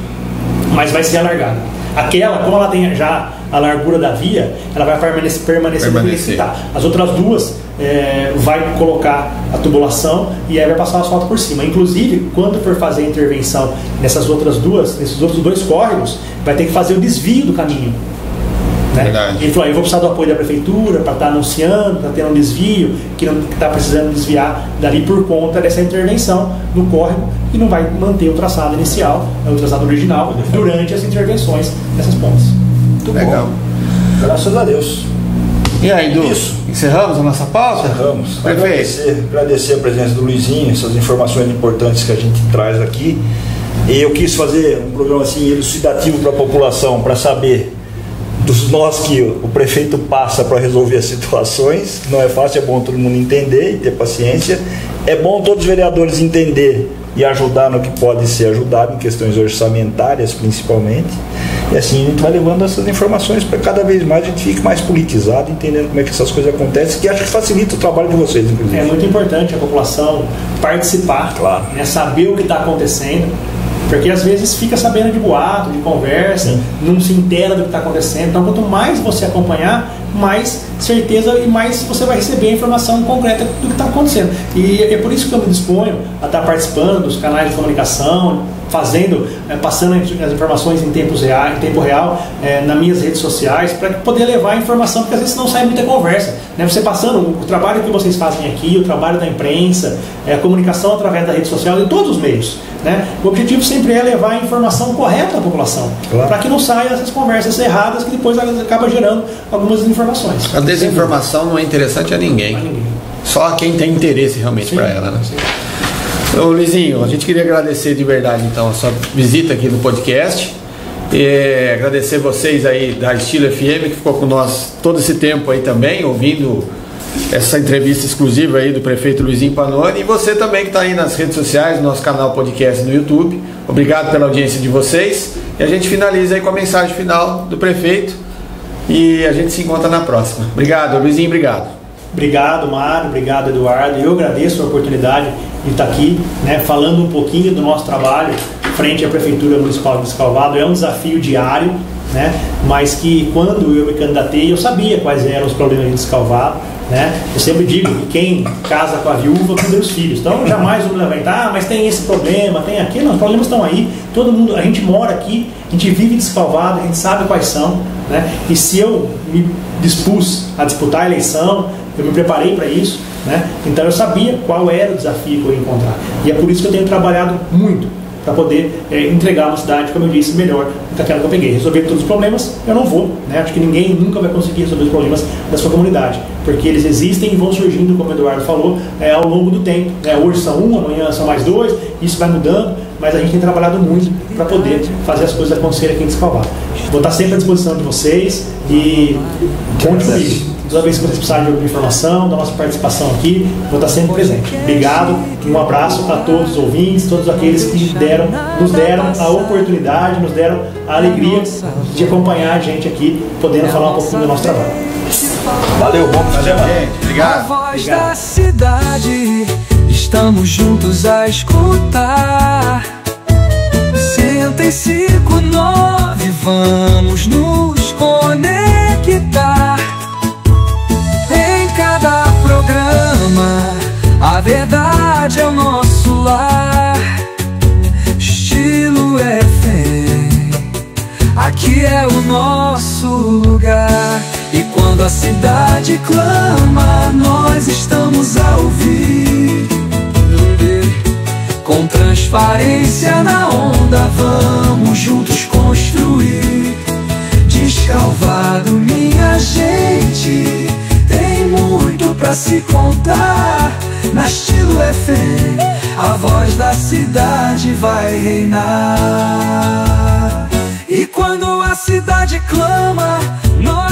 S4: mas vai ser alargada. Aquela, como ela tem já a largura da via, ela vai permanecer do jeito que está. As outras 2 vai colocar a tubulação e aí vai passar o asfalto por cima. Inclusive, quando for fazer a intervenção nesses outros 2 córregos, vai ter que fazer o desvio do caminho. Né? Ele falou, eu vou precisar do apoio da prefeitura para estar anunciando, para ter um desvio, que está precisando desviar dali por conta dessa intervenção no córrego, e não vai manter o traçado inicial, o traçado original, durante as intervenções dessas pontes.
S2: Muito legal.
S3: Bom. Graças a Deus.
S2: E aí, Du? Encerramos a nossa pauta?
S3: Encerramos. Agradecer a presença do Luizinho, essas informações importantes que a gente traz aqui. E eu quis fazer um programa assim elucidativo para a população, para saber dos nós que o prefeito passa para resolver as situações. Não é fácil, é bom todo mundo entender e ter paciência. É bom todos os vereadores entender e ajudar no que pode ser ajudado, em questões orçamentárias principalmente. E assim a gente vai levando essas informações para cada vez mais a gente fique mais politizado, entendendo como é que essas coisas acontecem, que acho que facilita o trabalho de vocês, inclusive.
S4: É muito importante a população participar, claro, né, saber o que está acontecendo. Porque às vezes fica sabendo de boato, de conversa, não se inteira do que está acontecendo. Então, quanto mais você acompanhar, mais certeza e mais você vai receber a informação concreta do que está acontecendo. E é por isso que eu me disponho a estar participando dos canais de comunicação, passando as informações em tempo real nas minhas redes sociais, para poder levar a informação, porque às vezes não sai muita conversa, né? Você passando o trabalho que vocês fazem aqui, o trabalho da imprensa, a comunicação através da rede social, em todos os meios, né? O objetivo sempre é levar a informação correta à população, claro, para que não saiam essas conversas erradas que depois acaba gerando algumas desinformações.
S2: A desinformação não é interessante a ninguém, só a quem tem interesse realmente para ela, né?
S4: Sim.
S2: Ô Luizinho, a gente queria agradecer de verdade então a sua visita aqui no podcast, e agradecer vocês aí da Estilo FM que ficou com nós todo esse tempo aí também, ouvindo essa entrevista exclusiva aí do prefeito Luizinho Pannoni, e você também que está aí nas redes sociais, no nosso canal podcast no YouTube. Obrigado pela audiência de vocês, e a gente finaliza aí com a mensagem final do prefeito e a gente se encontra na próxima. Obrigado, Luizinho, obrigado.
S4: Obrigado, Mário, obrigado, Eduardo. Eu agradeço a oportunidade de estar aqui, né, falando um pouquinho do nosso trabalho frente à Prefeitura Municipal de Descalvado. É um desafio diário, né, mas que quando eu me candidatei, eu sabia quais eram os problemas de Descalvado, né? Eu sempre digo que quem casa com a viúva cuida dos filhos. Então, jamais vou levantar, mas tem esse problema, tem aquele. Os problemas estão aí. Todo mundo, a gente mora aqui, a gente vive Descalvado, a gente sabe quais são, né? E se eu me dispus a disputar a eleição, eu me preparei para isso, né? Então eu sabia qual era o desafio que eu ia encontrar. E é por isso que eu tenho trabalhado muito para poder entregar uma cidade, como eu disse, melhor do que aquela que eu peguei. Resolver todos os problemas, eu não vou, né? Acho que ninguém nunca vai conseguir resolver os problemas da sua comunidade, porque eles existem e vão surgindo, como o Eduardo falou, ao longo do tempo, né? Hoje são um, amanhã são mais dois, isso vai mudando, mas a gente tem trabalhado muito para poder fazer as coisas acontecerem aqui em Descalvado. Vou estar sempre à disposição de vocês e conte comigo. Toda vez que vocês precisarem de alguma informação, da nossa participação aqui, vou estar sempre presente. Obrigado, um abraço a todos os ouvintes, todos aqueles que nos deram a oportunidade, nos deram a alegria de acompanhar a gente aqui, podendo falar um pouquinho do nosso trabalho.
S3: Valeu, bom prazer, gente.
S1: Obrigado. A voz da cidade, estamos juntos a escutar. 105.9, vamos nos conectar. Cada programa, a verdade é o nosso lar. Estilo FM, aqui é o nosso lugar. E quando a cidade clama, nós estamos a ouvir. Com transparência na onda, vamos juntos construir. Descalvado, minha gente, tem muito pra se contar. Na Estilo FM, a voz da cidade vai reinar. E quando a cidade clama, nós